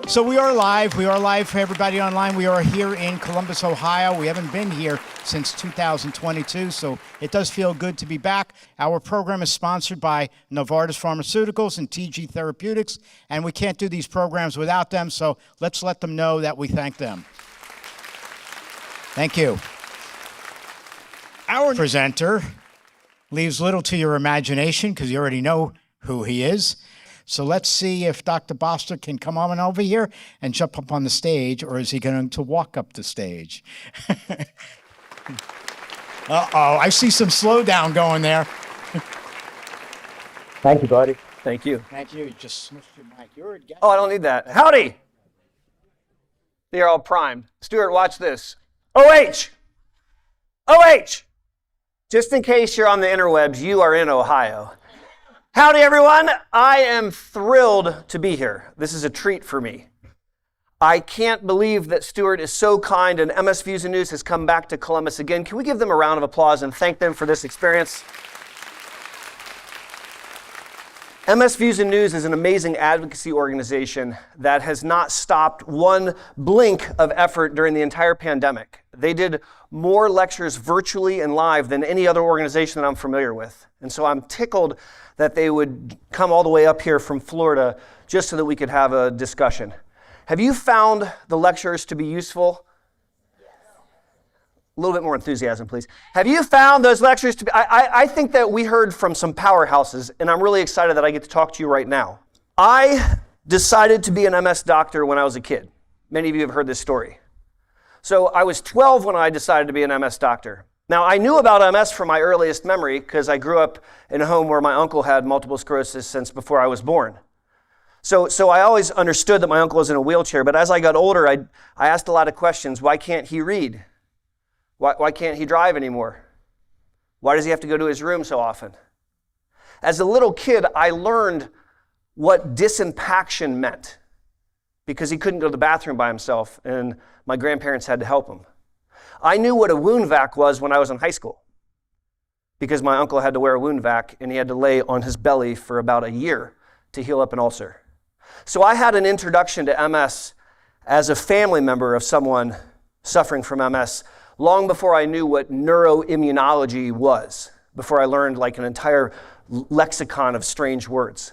So we are live. We are live for everybody online. We are here in Columbus, Ohio. We haven't been here since 2022, so it does feel good to be back. Our program is sponsored by Novartis Pharmaceuticals and TG Therapeutics, and we can't do these programs without them, so let's let them know that we thank them. Thank you. Our presenter leaves little to your imagination because you already know who he is. So let's see if Dr. Boster can come on over here and jump up on the stage, or is he going to walk up the stage? Uh-oh, I see some slowdown going there. Thank you, buddy. Thank you. Thank you. You just smushed your mic. You're a guy. Oh, I don't need that. Howdy. They're all primed. Stuart, watch this. OH! OH! Just in case you're on the interwebs, you are in Ohio. Howdy, everyone. I am thrilled to be here. This is a treat for me. I can't believe that Stuart is so kind and MS Views and News has come back to Columbus again. Can we give them a round of applause and thank them for this experience? MS Views and News is an amazing advocacy organization that has not stopped one blink of effort during the entire pandemic. They did more lectures virtually and live than any other organization that I'm familiar with. And so I'm tickled that they would come all the way up here from Florida just so that we could have a discussion. Have you found the lectures to be useful? A little bit more enthusiasm, please. Have you found those lectures to be, I think that we heard from some powerhouses, and I'm really excited that I get to talk to you right now. I decided to be an MS doctor when I was a kid. Many of you have heard this story. So I was 12 when I decided to be an MS doctor. Now, I knew about MS from my earliest memory because I grew up in a home where my uncle had multiple sclerosis since before I was born. So I always understood that my uncle was in a wheelchair, but as I got older, I asked a lot of questions. Why can't he read? Why can't he drive anymore? Why does he have to go to his room so often? As a little kid, I learned what disimpaction meant because he couldn't go to the bathroom by himself, and my grandparents had to help him. I knew what a wound vac was when I was in high school because my uncle had to wear a wound vac and he had to lay on his belly for about a year to heal up an ulcer. So I had an introduction to MS as a family member of someone suffering from MS long before I knew what neuroimmunology was, before I learned like an entire lexicon of strange words.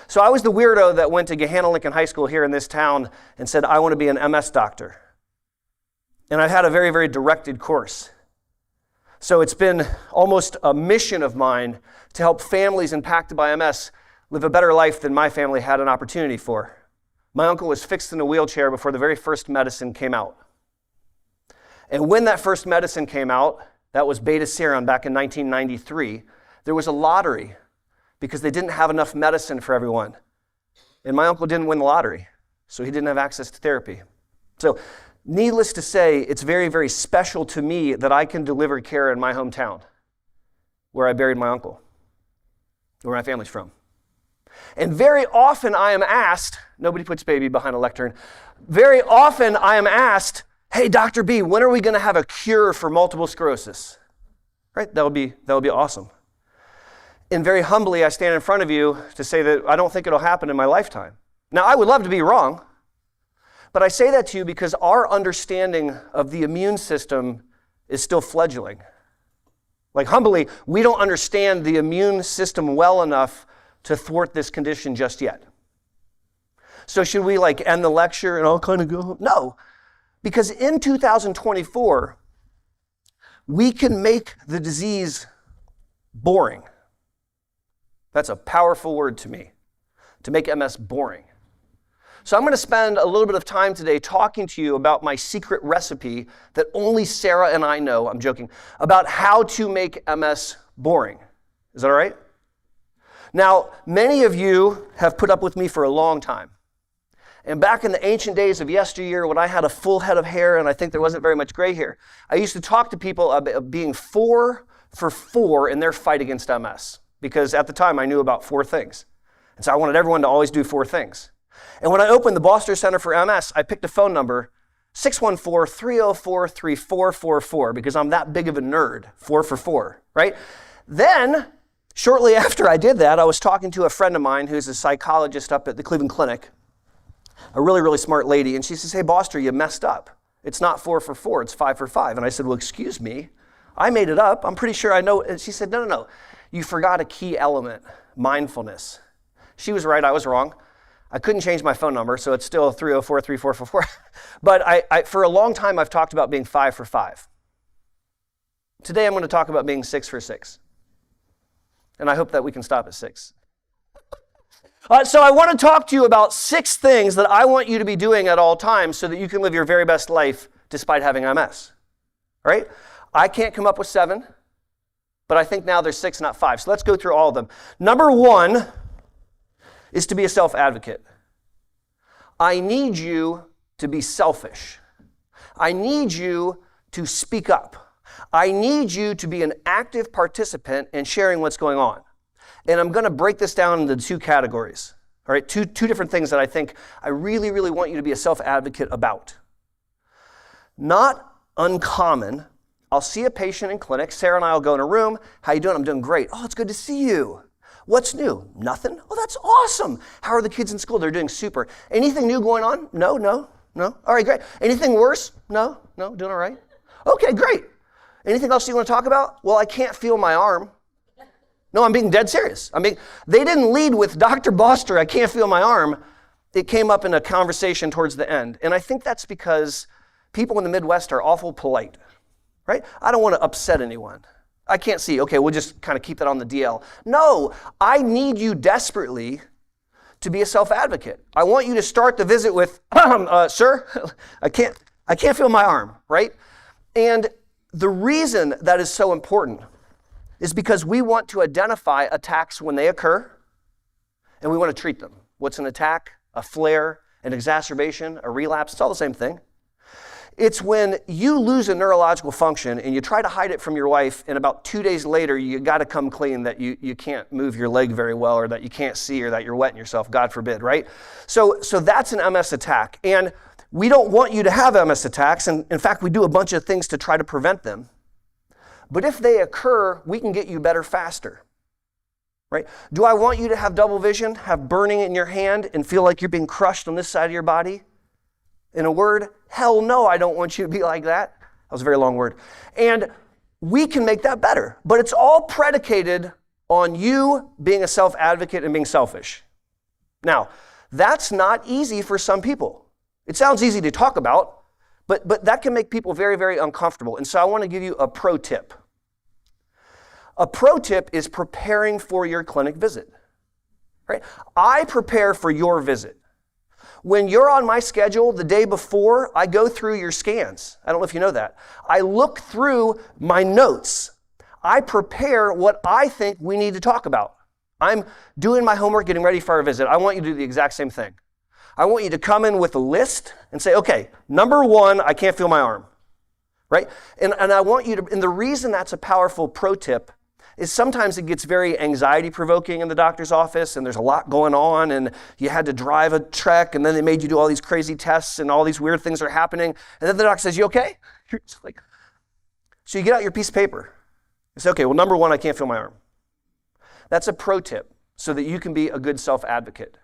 So I was the weirdo that went to Gahanna Lincoln High School here in this town and said, I want to be an MS doctor. And I've had a very, very directed course. So it's been almost a mission of mine to help families impacted by MS live a better life than my family had an opportunity for. My uncle was fixed in a wheelchair before the very first medicine came out. And when that first medicine came out, that was beta-seron back in 1993, there was a lottery because they didn't have enough medicine for everyone. And my uncle didn't win the lottery, so he didn't have access to therapy. So needless to say, it's very, very special to me that I can deliver care in my hometown where I buried my uncle, where my family's from. And very often I am asked, nobody puts baby behind a lectern, very often I am asked, hey, Dr. B, when are we going to have a cure for multiple sclerosis? Right? That would be awesome. And very humbly, I stand in front of you to say that I don't think it'll happen in my lifetime. Now, I would love to be wrong, but I say that to you because our understanding of the immune system is still fledgling. Like humbly, we don't understand the immune system well enough to thwart this condition just yet. So should we like end the lecture and all kind of go home? No, because in 2024, we can make the disease boring. That's a powerful word to me, to make MS boring. So I'm going to spend a little bit of time today talking to you about my secret recipe that only Sarah and I know, I'm joking, about how to make MS boring. Is that all right? Now, many of you have put up with me for a long time. And back in the ancient days of yesteryear, when I had a full head of hair and I think there wasn't very much gray hair, I used to talk to people about being 4 for 4 in their fight against MS. Because at the time, I knew about 4 things. And so I wanted everyone to always do 4 things. And when I opened the Boster Center for MS, I picked a phone number, 614-304-3444, because I'm that big of a nerd, 4 for 4, right? Then, shortly after I did that, I was talking to a friend of mine who's a psychologist up at the Cleveland Clinic. a really, really smart lady, and she says, hey, Boster, you messed up. It's not 4 for 4, it's 5 for 5. And I said, well, excuse me, I made it up. I'm pretty sure I know. And she said, no. You forgot a key element, mindfulness. She was right, I was wrong. I couldn't change my phone number, so it's still 304-3444. But I for a long time, I've talked about being 5 for 5. Today, I'm going to talk about being 6 for 6. And I hope that we can stop at 6. So I want to talk to you about 6 things that I want you to be doing at all times so that you can live your very best life despite having MS. All right? I can't come up with 7, but I think now there's 6, not 5. So let's go through all of them. Number 1 is to be a self-advocate. I need you to be selfish. I need you to speak up. I need you to be an active participant in sharing what's going on. And I'm going to break this down into 2 categories. All right, two different things that I think I really, really want you to be a self-advocate about. Not uncommon. I'll see a patient in clinic. Sarah and I will go in a room. How you doing? I'm doing great. Oh, it's good to see you. What's new? Nothing? Oh, that's awesome. How are the kids in school? They're doing super. Anything new going on? No. All right, great. Anything worse? No, doing all right. Okay, great. Anything else you want to talk about? Well, I can't feel my arm. No, I'm being dead serious. They didn't lead with Dr. Boster, I can't feel my arm. It came up in a conversation towards the end. And I think that's because people in the Midwest are awful polite, right? I don't want to upset anyone. I can't see, okay, we'll just kind of keep that on the DL. No, I need you desperately to be a self-advocate. I want you to start the visit with, sir, I can't feel my arm, right? And the reason that is so important is because we want to identify attacks when they occur, and we want to treat them. What's an attack? A flare, an exacerbation, a relapse? It's all the same thing. It's when you lose a neurological function and you try to hide it from your wife, and about 2 days later, you got to come clean that you can't move your leg very well, or that you can't see, or that you're wetting yourself, God forbid, right? So that's an MS attack. And we don't want you to have MS attacks, and in fact, we do a bunch of things to try to prevent them. But if they occur, we can get you better faster, right? Do I want you to have double vision, have burning in your hand, and feel like you're being crushed on this side of your body? In a word, hell no, I don't want you to be like that. That was a very long word. And we can make that better. But it's all predicated on you being a self-advocate and being selfish. Now, that's not easy for some people. It sounds easy to talk about, but that can make people very, very uncomfortable. And so I want to give you a pro tip. A pro tip is preparing for your clinic visit, right? I prepare for your visit. When you're on my schedule the day before, I go through your scans. I don't know if you know that. I look through my notes. I prepare what I think we need to talk about. I'm doing my homework, getting ready for our visit. I want you to do the exact same thing. I want you to come in with a list and say, okay, number 1, I can't feel my arm, right? And I want you to, and the reason that's a powerful pro tip is sometimes it gets very anxiety-provoking in the doctor's office, and there's a lot going on, and you had to drive a trek, and then they made you do all these crazy tests, and all these weird things are happening, and then the doctor says, you okay? You're just like, so you get out your piece of paper. You say, okay, well, number 1, I can't feel my arm. That's a pro tip so that you can be a good self-advocate.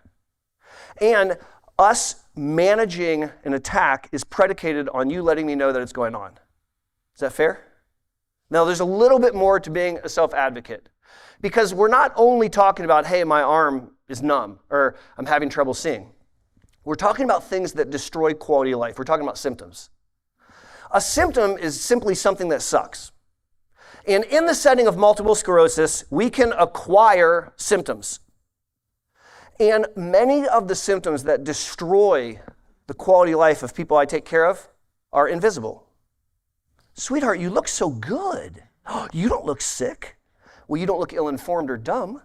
And us managing an attack is predicated on you letting me know that it's going on. Is that fair? Now, there's a little bit more to being a self-advocate, because we're not only talking about, hey, my arm is numb, or I'm having trouble seeing. We're talking about things that destroy quality of life. We're talking about symptoms. A symptom is simply something that sucks. And in the setting of multiple sclerosis, we can acquire symptoms. And many of the symptoms that destroy the quality of life of people I take care of are invisible. Sweetheart, you look so good. Oh, you don't look sick. Well, you don't look ill-informed or dumb.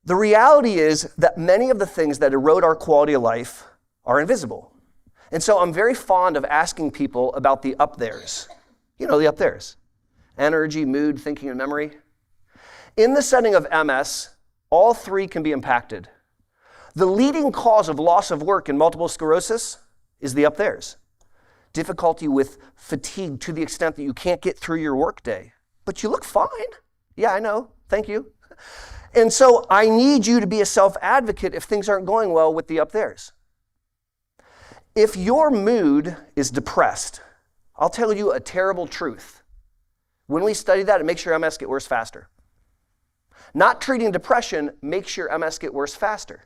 The reality is that many of the things that erode our quality of life are invisible. And so I'm very fond of asking people about the up-theirs. You know, the up-theirs. Energy, mood, thinking, and memory. In the setting of MS, all 3 can be impacted. The leading cause of loss of work in multiple sclerosis is the up-theirs. Difficulty with fatigue to the extent that you can't get through your workday. But you look fine. Yeah, I know. Thank you. And so I need you to be a self-advocate if things aren't going well with the up there's. If your mood is depressed, I'll tell you a terrible truth. When we study that, it makes your MS get worse faster. Not treating depression makes your MS get worse faster.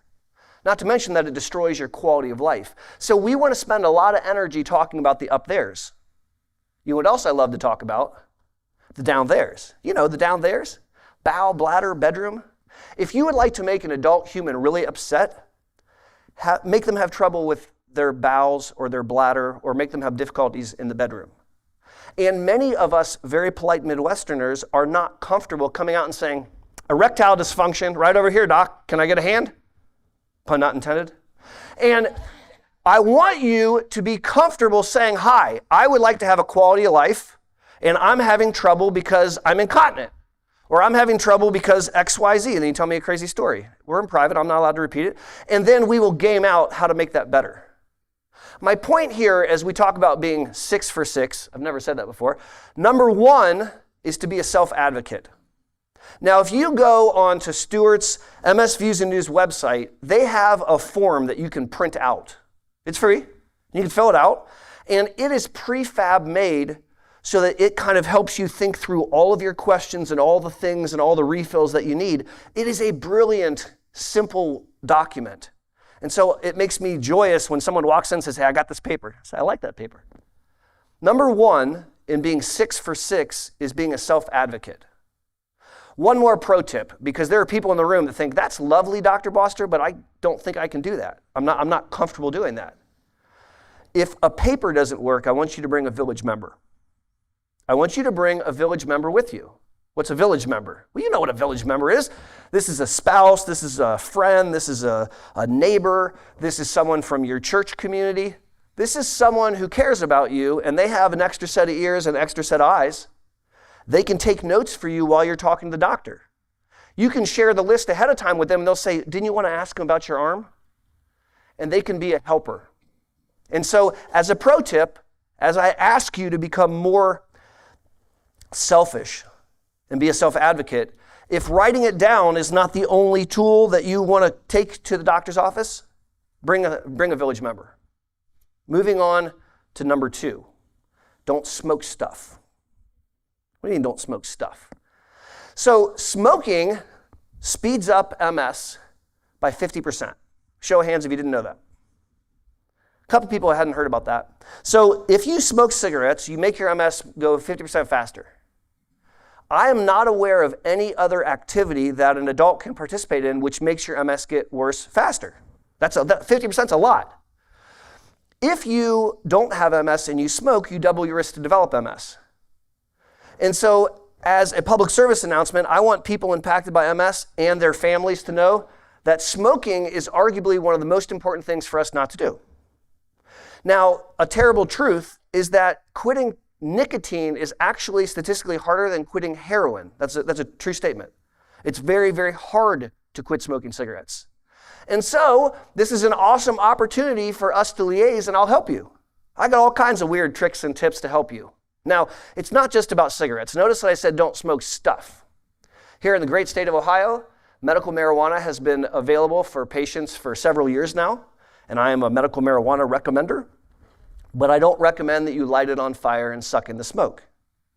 Not to mention that it destroys your quality of life. So we want to spend a lot of energy talking about the up there's. You know what else I love to talk about? The down there's. You know, the down there's. Bowel, bladder, bedroom. If you would like to make an adult human really upset, make them have trouble with their bowels or their bladder, or make them have difficulties in the bedroom. And many of us very polite Midwesterners are not comfortable coming out and saying, erectile dysfunction, right over here, doc, can I get a hand? Pun not intended. And I want you to be comfortable saying, hi, I would like to have a quality of life, and I'm having trouble because I'm incontinent, or I'm having trouble because XYZ, and then you tell me a crazy story. We're in private, I'm not allowed to repeat it, and then we will game out how to make that better. My point here, as we talk about being 6 for 6, I've never said that before, number 1 is to be a self-advocate. Now, if you go on to Stewart's MS Views and News website, they have a form that you can print out. It's free. You can fill it out, and it is prefab made so that it kind of helps you think through all of your questions and all the things and all the refills that you need. It is a brilliant, simple document. And so it makes me joyous when someone walks in and says, hey, I got this paper. I say, I like that paper. Number 1 in being 6 for 6 is being a self-advocate. One more pro tip, because there are people in the room that think, that's lovely, Dr. Boster, but I don't think I can do that. I'm not comfortable doing that. If a paper doesn't work, I want you to bring a village member. I want you to bring a village member with you. What's a village member? Well, you know what a village member is. This is a spouse, this is a friend, this is a neighbor, this is someone from your church community. This is someone who cares about you, and they have an extra set of ears and an extra set of eyes. They can take notes for you while you're talking to the doctor. You can share the list ahead of time with them, and they'll say, didn't you want to ask them about your arm? And they can be a helper. And so, as a pro tip, as I ask you to become more selfish and be a self-advocate, if writing it down is not the only tool that you want to take to the doctor's office, bring a village member. Moving on to number 2, don't smoke stuff. What do you mean don't smoke stuff? So smoking speeds up MS by 50%. Show of hands if you didn't know that. A couple people hadn't heard about that. So if you smoke cigarettes, you make your MS go 50% faster. I am not aware of any other activity that an adult can participate in which makes your MS get worse faster. 50% is a lot. If you don't have MS and you smoke, you double your risk to develop MS. And so, as a public service announcement, I want people impacted by MS and their families to know that smoking is arguably one of the most important things for us not to do. Now, a terrible truth is that quitting nicotine is actually statistically harder than quitting heroin. That's a true statement. It's very, very hard to quit smoking cigarettes. And so, this is an awesome opportunity for us to liaise, and I'll help you. I got all kinds of weird tricks and tips to help you. Now, it's not just about cigarettes. Notice that I said don't smoke stuff. Here in the great state of Ohio, medical marijuana has been available for patients for several years now, and I am a medical marijuana recommender, but I don't recommend that you light it on fire and suck in the smoke.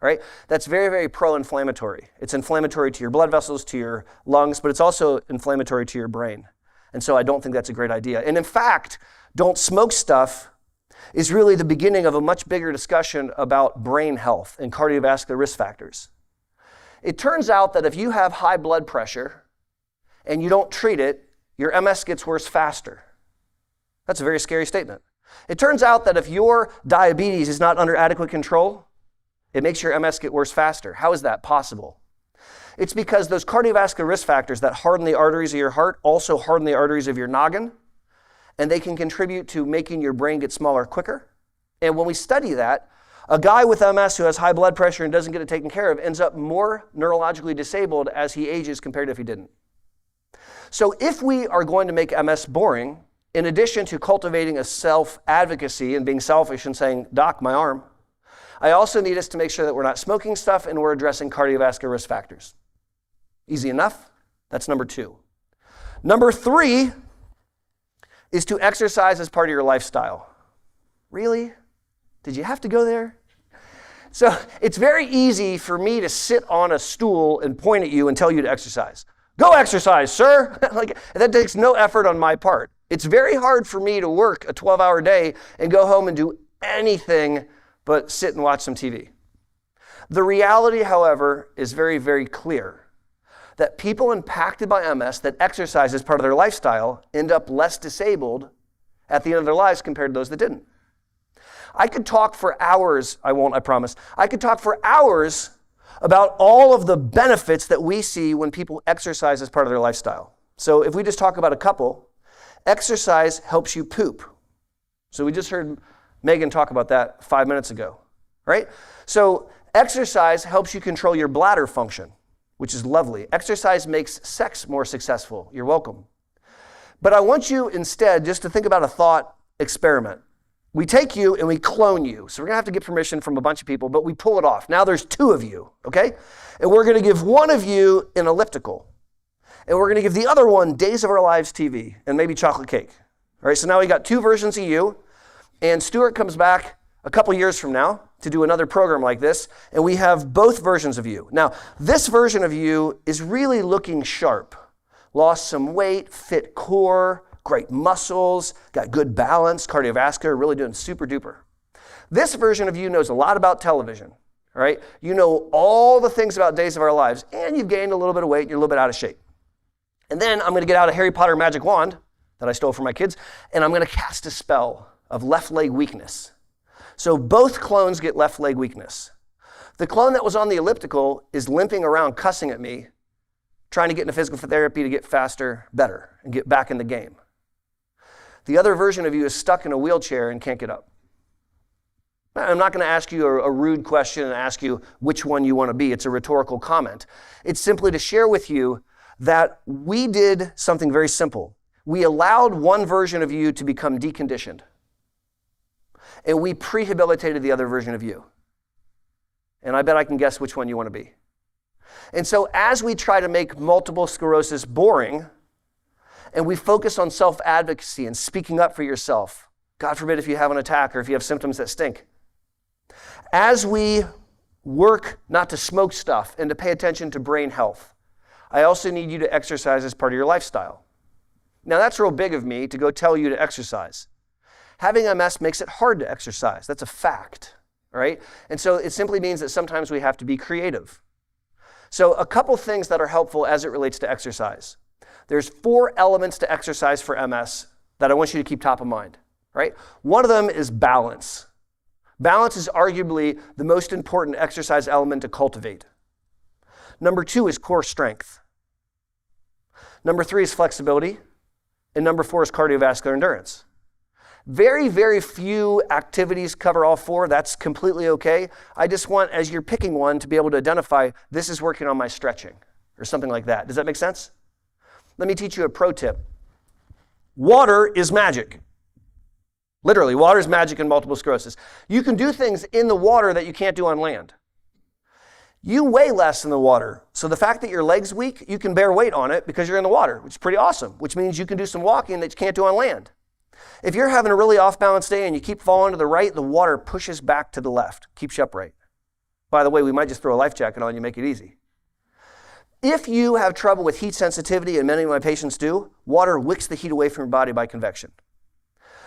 Right? That's very, very pro-inflammatory. It's inflammatory to your blood vessels, to your lungs, but it's also inflammatory to your brain. And so I don't think that's a great idea. And in fact, don't smoke stuff is really the beginning of a much bigger discussion about brain health and cardiovascular risk factors. It turns out that if you have high blood pressure and you don't treat it, your MS gets worse faster. That's a very scary statement. It turns out that if your diabetes is not under adequate control, it makes your MS get worse faster. How is that possible? It's because those cardiovascular risk factors that harden the arteries of your heart also harden the arteries of your noggin, and they can contribute to making your brain get smaller quicker. And when we study that, a guy with MS who has high blood pressure and doesn't get it taken care of ends up more neurologically disabled as he ages compared to if he didn't. So if we are going to make MS boring, in addition to cultivating a self-advocacy and being selfish and saying, Doc, my arm, I also need us to make sure that we're not smoking stuff and we're addressing cardiovascular risk factors. Easy enough? That's number 2. Number 3 is to exercise as part of your lifestyle. Really? Did you have to go there? So it's very easy for me to sit on a stool and point at you and tell you to exercise. Go exercise, sir. Like, that takes no effort on my part. It's very hard for me to work a 12-hour day and go home and do anything but sit and watch some TV. The reality, however, is very, very clear that people impacted by MS that exercise as part of their lifestyle end up less disabled at the end of their lives compared to those that didn't. I could talk for hours, I won't, I promise. I could talk for hours about all of the benefits that we see when people exercise as part of their lifestyle. So if we just talk about a couple, exercise helps you poop. So we just heard Megan talk about that 5 minutes ago, right? So exercise helps you control your bladder function, which is lovely. Exercise makes sex more successful. You're welcome. But I want you instead just to think about a thought experiment. We take you and we clone you. So we're going to have to get permission from a bunch of people, but we pull it off. Now there's 2 of you, okay? And we're going to give one of you an elliptical. And we're going to give the other one Days of Our Lives TV and maybe chocolate cake. All right, so now we got 2 versions of you. And Stuart comes back a couple years from now to do another program like this, and we have both versions of you. Now, this version of you is really looking sharp. Lost some weight, fit core, great muscles, got good balance, cardiovascular, really doing super duper. This version of you knows a lot about television, all right? You know all the things about Days of Our Lives, and you've gained a little bit of weight, and you're a little bit out of shape. And then I'm going to get out a Harry Potter magic wand that I stole from my kids, and I'm going to cast a spell of left leg weakness. So both clones get left leg weakness. The clone that was on the elliptical is limping around cussing at me, trying to get into physical therapy to get faster, better, and get back in the game. The other version of you is stuck in a wheelchair and can't get up. I'm not going to ask you a rude question and ask you which one you want to be. It's a rhetorical comment. It's simply to share with you that we did something very simple. We allowed one version of you to become deconditioned. And we prehabilitated the other version of you. And I bet I can guess which one you want to be. And so as we try to make multiple sclerosis boring, and we focus on self-advocacy and speaking up for yourself, God forbid if you have an attack or if you have symptoms that stink. As we work not to smoke stuff and to pay attention to brain health, I also need you to exercise as part of your lifestyle. Now that's real big of me to go tell you to exercise. Having MS makes it hard to exercise. That's a fact, right? And so it simply means that sometimes we have to be creative. So a couple things that are helpful as it relates to exercise. There's 4 elements to exercise for MS that I want you to keep top of mind, right? One of them is balance. Balance is arguably the most important exercise element to cultivate. Number 2 is core strength. Number 3 is flexibility. And number 4 is cardiovascular endurance. Very, very few activities cover all 4. That's completely okay. I just want, as you're picking one, to be able to identify, this is working on my stretching, or something like that. Does that make sense? Let me teach you a pro tip. Water is magic. Literally, water is magic in multiple sclerosis. You can do things in the water that you can't do on land. You weigh less in the water. So the fact that your leg's weak, you can bear weight on it because you're in the water, which is pretty awesome, which means you can do some walking that you can't do on land. If you're having a really off-balance day and you keep falling to the right, the water pushes back to the left, keeps you upright. By the way, we might just throw a life jacket on you, make it easy. If you have trouble with heat sensitivity, and many of my patients do, water wicks the heat away from your body by convection.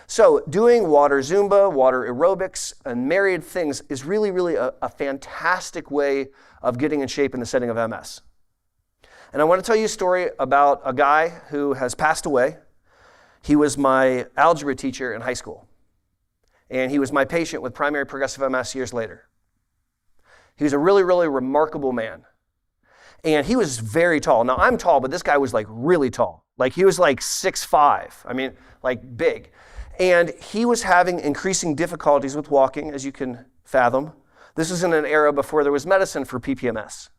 So doing water Zumba, water aerobics, and myriad things is really, really a fantastic way of getting in shape in the setting of MS. And I want to tell you a story about a guy who has passed away. He was my algebra teacher in high school. And he was my patient with primary progressive MS years later. He was a really, really remarkable man. And he was very tall. Now, I'm tall, but this guy was like really tall. Like he was like 6'5". I mean, like big. And he was having increasing difficulties with walking, as you can fathom. This was in an era before there was medicine for PPMS.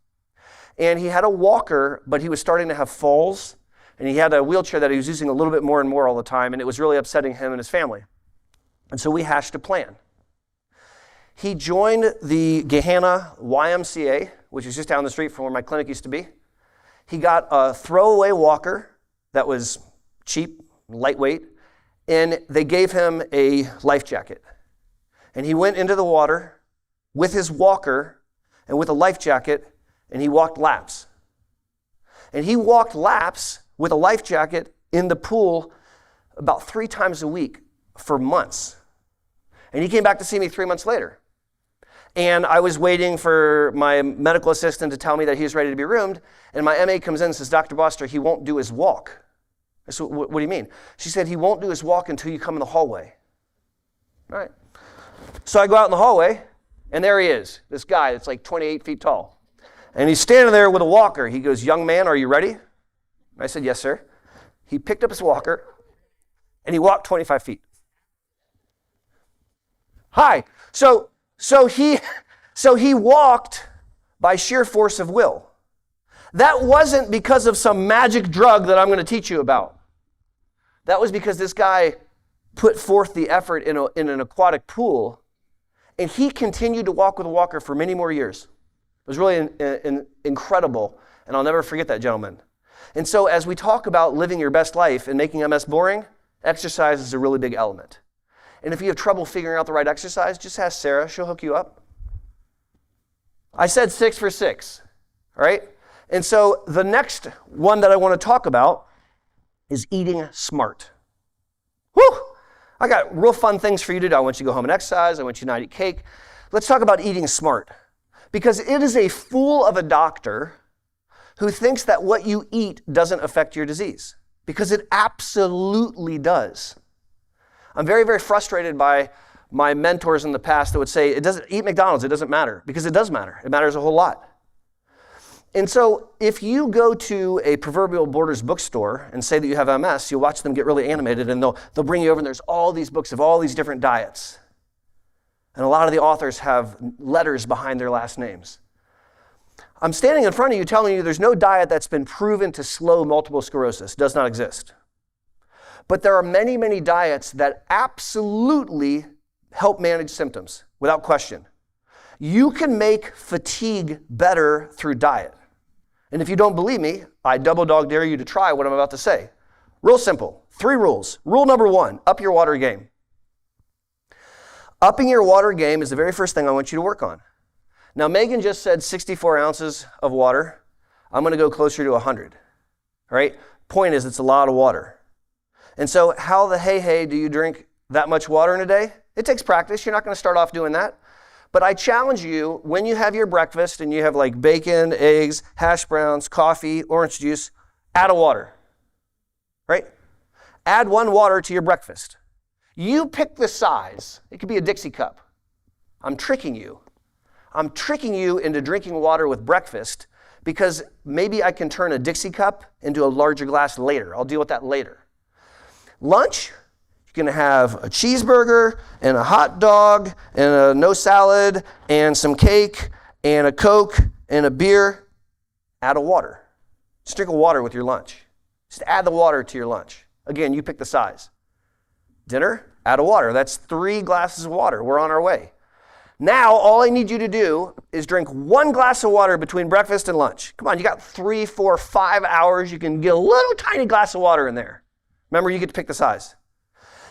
And he had a walker, but he was starting to have falls. And he had a wheelchair that he was using a little bit more and more all the time. And it was really upsetting him and his family. And so we hashed a plan. He joined the Gehanna YMCA, which is just down the street from where my clinic used to be. He got a throwaway walker that was cheap, lightweight, and they gave him a life jacket. And he went into the water with his walker and with a life jacket, and he walked laps. And he walked laps with a life jacket in the pool about 3 times a week for months. And he came back to see me 3 months later. And I was waiting for my medical assistant to tell me that he was ready to be roomed, and my MA comes in and says, Dr. Boster, he won't do his walk. I said, what do you mean? She said, he won't do his walk until you come in the hallway. All right. So I go out in the hallway, and there he is, this guy that's like 28 feet tall. And he's standing there with a walker. He goes, young man, are you ready? I said, yes, sir. He picked up his walker, and he walked 25 feet. Hi. So he walked by sheer force of will. That wasn't because of some magic drug that I'm going to teach you about. That was because this guy put forth the effort in an aquatic pool, and he continued to walk with a walker for many more years. It was really incredible, and I'll never forget that gentleman. And so as we talk about living your best life and making MS boring, exercise is a really big element. And if you have trouble figuring out the right exercise, just ask Sarah. She'll hook you up. I said 6 for 6, all right? And so the next one that I want to talk about is eating smart. Whew! I got real fun things for you to do. I want you to go home and exercise. I want you to not eat cake. Let's talk about eating smart. Because it is a fool of a doctor who thinks that what you eat doesn't affect your disease. Because it absolutely does. I'm very, very frustrated by my mentors in the past that would say, eat McDonald's, it doesn't matter. Because it does matter. It matters a whole lot. And so if you go to a proverbial Borders bookstore and say that you have MS, you'll watch them get really animated, and they'll bring you over, and there's all these books of all these different diets. And a lot of the authors have letters behind their last names. I'm standing in front of you telling you there's no diet that's been proven to slow multiple sclerosis. It does not exist. But there are many, many diets that absolutely help manage symptoms, without question. You can make fatigue better through diet. And if you don't believe me, I double dog dare you to try what I'm about to say. Real simple. 3 rules. Rule number 1, up your water game. Upping your water game is the very first thing I want you to work on. Now, Megan just said 64 ounces of water. I'm going to go closer to 100. All right? Point is, it's a lot of water. And so how the hey do you drink that much water in a day? It takes practice. You're not going to start off doing that. But I challenge you, when you have your breakfast and you have like bacon, eggs, hash browns, coffee, orange juice, add a water. Right? Add 1 water to your breakfast. You pick the size. It could be a Dixie cup. I'm tricking you. I'm tricking you into drinking water with breakfast because maybe I can turn a Dixie cup into a larger glass later. I'll deal with that later. Lunch, you're going to have a cheeseburger and a hot dog and a no salad and some cake and a Coke and a beer. Add a water. Just drink a water with your lunch. Just add the water to your lunch. Again, you pick the size. Dinner, add a water. That's 3 glasses of water. We're on our way. Now, all I need you to do is drink 1 glass of water between breakfast and lunch. Come on, you got 3, 4, 5 hours. You can get a little tiny glass of water in there. Remember, you get to pick the size.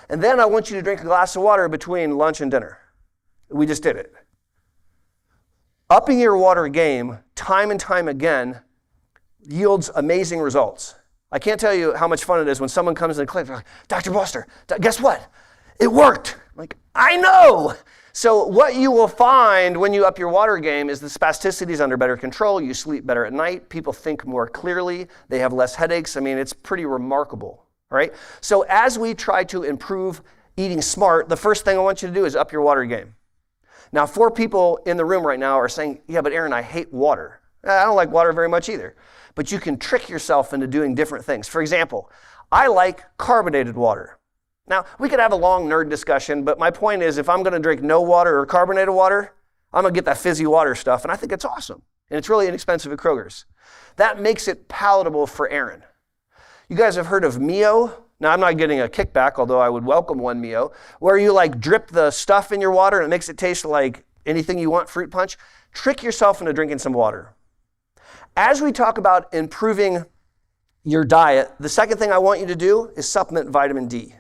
And then I want you to drink a glass of water between lunch and dinner. We just did it. Upping your water game time and time again yields amazing results. I can't tell you how much fun it is when someone comes in the clinic, like, Dr. Boster, guess what? It worked. I'm like, I know. So what you will find when you up your water game is the spasticity is under better control. You sleep better at night. People think more clearly. They have less headaches. I mean, it's pretty remarkable. All right? So as we try to improve eating smart, the first thing I want you to do is up your water game. Now, 4 people in the room right now are saying, yeah, but Aaron, I hate water. I don't like water very much either. But you can trick yourself into doing different things. For example, I like carbonated water. Now, we could have a long nerd discussion, but my point is if I'm going to drink no water or carbonated water, I'm going to get that fizzy water stuff, and I think it's awesome. And it's really inexpensive at Kroger's. That makes it palatable for Aaron. You guys have heard of Mio? Now, I'm not getting a kickback, although I would welcome one Mio, where you like drip the stuff in your water and it makes it taste like anything you want, fruit punch. Trick yourself into drinking some water. As we talk about improving your diet, the second thing I want you to do is supplement vitamin D.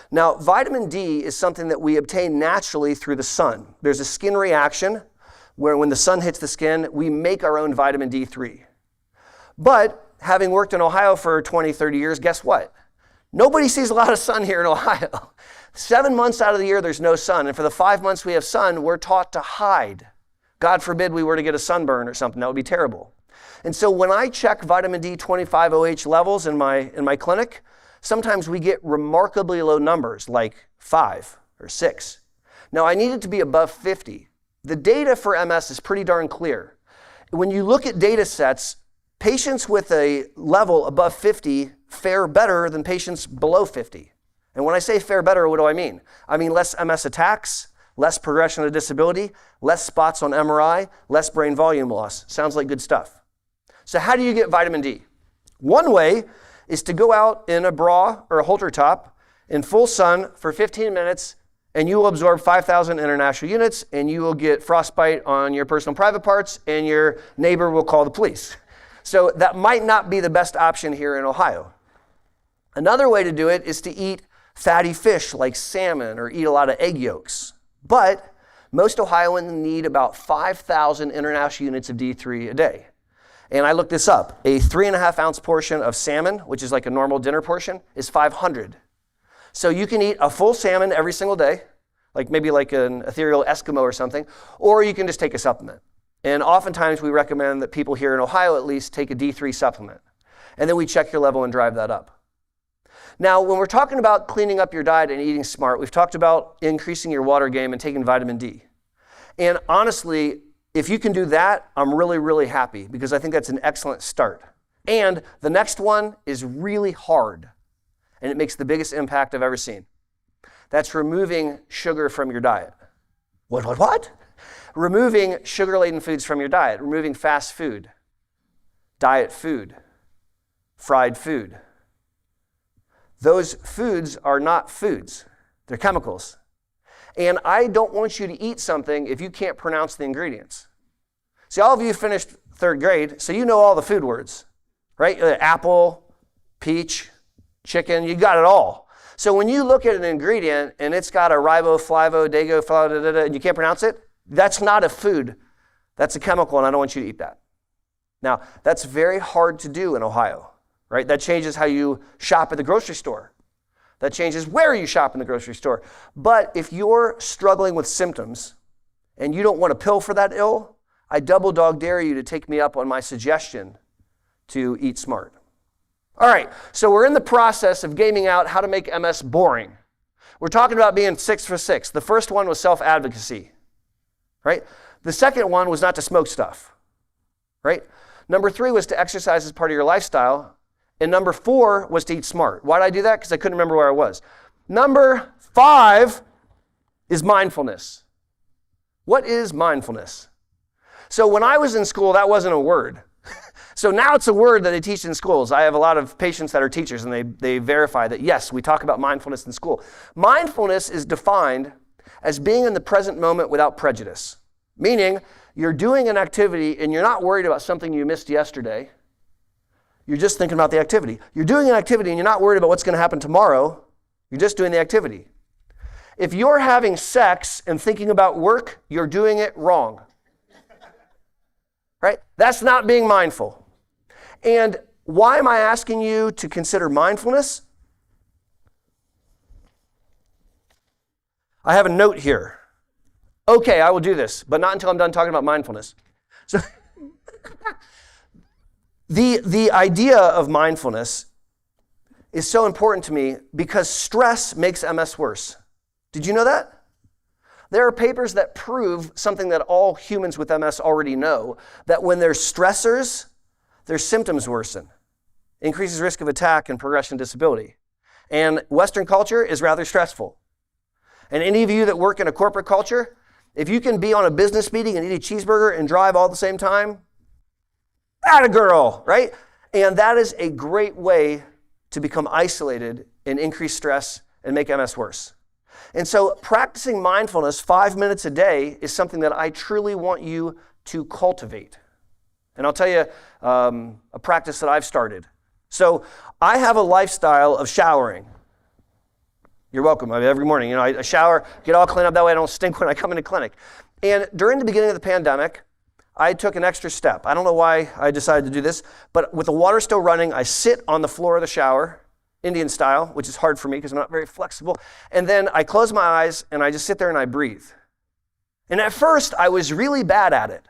Now, vitamin D is something that we obtain naturally through the sun. There's a skin reaction where when the sun hits the skin, we make our own vitamin D3. But having worked in Ohio for 20, 30 years, guess what? Nobody sees a lot of sun here in Ohio. 7 months out of the year, there's no sun. And for the 5 months we have sun, we're taught to hide. God forbid we were to get a sunburn or something. That would be terrible. And so when I check vitamin D 25-OH levels in my clinic, sometimes we get remarkably low numbers, like 5 or 6. Now, I need it to be above 50. The data for MS is pretty darn clear. When you look at data sets, patients with a level above 50 fare better than patients below 50. And when I say fare better, what do I mean? I mean less MS attacks, less progression to disability, less spots on MRI, less brain volume loss. Sounds like good stuff. So how do you get vitamin D? One way is to go out in a bra or a halter top in full sun for 15 minutes, and you will absorb 5,000 international units, and you will get frostbite on your personal private parts, and your neighbor will call the police. So that might not be the best option here in Ohio. Another way to do it is to eat fatty fish like salmon or eat a lot of egg yolks. But most Ohioans need about 5,000 international units of D3 a day. And I looked this up. A 3.5 ounce portion of salmon, which is like a normal dinner portion, is 500. So you can eat a full salmon every single day, like maybe like an ethereal Eskimo or something, or you can just take a supplement. And oftentimes we recommend that people here in Ohio at least take a D3 supplement. And then we check your level and drive that up. Now, when we're talking about cleaning up your diet and eating smart, we've talked about increasing your water game and taking vitamin D. And honestly, if you can do that, I'm really, really happy because I think that's an excellent start. And the next one is really hard, and it makes the biggest impact I've ever seen. That's removing sugar from your diet. What? Removing sugar-laden foods from your diet, removing fast food, diet food, fried food. Those foods are not foods. They're chemicals. And I don't want you to eat something if you can't pronounce the ingredients. See, all of you finished 3rd grade, so you know all the food words, right? Apple, peach, chicken, you got it all. So when you look at an ingredient and it's got a riboflavo, dago, and you can't pronounce it, that's not a food. That's a chemical, and I don't want you to eat that. Now, that's very hard to do in Ohio. Right? That changes how you shop at the grocery store. That changes where you shop in the grocery store. But if you're struggling with symptoms and you don't want a pill for that ill, I double dog dare you to take me up on my suggestion to eat smart. All right, so we're in the process of gaming out how to make MS boring. We're talking about being 6 for 6. The first one was self-advocacy, right? The second one was not to smoke stuff, right? Number 3 was to exercise as part of your lifestyle. And number 4 was to eat smart. Why did I do that? Because I couldn't remember where I was. Number 5 is mindfulness. What is mindfulness? So when I was in school, that wasn't a word. So now it's a word that they teach in schools. I have a lot of patients that are teachers, and they verify that, yes, we talk about mindfulness in school. Mindfulness is defined as being in the present moment without prejudice, meaning you're doing an activity and you're not worried about something you missed yesterday. You're just thinking about the activity. You're doing an activity and you're not worried about what's going to happen tomorrow. You're just doing the activity. If you're having sex and thinking about work, you're doing it wrong. Right? That's not being mindful. And why am I asking you to consider mindfulness? I have a note here. Okay, I will do this, but not until I'm done talking about mindfulness. So The idea of mindfulness is so important to me because stress makes MS worse. Did you know that? There are papers that prove something that all humans with MS already know, that when there's stressors, their symptoms worsen, increases risk of attack and progression to disability. And Western culture is rather stressful. And any of you that work in a corporate culture, if you can be on a business meeting and eat a cheeseburger and drive all at the same time, atta girl, right? And that is a great way to become isolated and increase stress and make MS worse. And so practicing mindfulness 5 minutes a day is something that I truly want you to cultivate. And I'll tell you a practice that I've started. So I have a lifestyle of showering. You're welcome. Every morning, I shower, get all cleaned up. That way I don't stink when I come into clinic. And during the beginning of the pandemic, I took an extra step. I don't know why I decided to do this, but with the water still running, I sit on the floor of the shower, Indian style, which is hard for me because I'm not very flexible. And then I close my eyes and I just sit there and I breathe. And at first, I was really bad at it.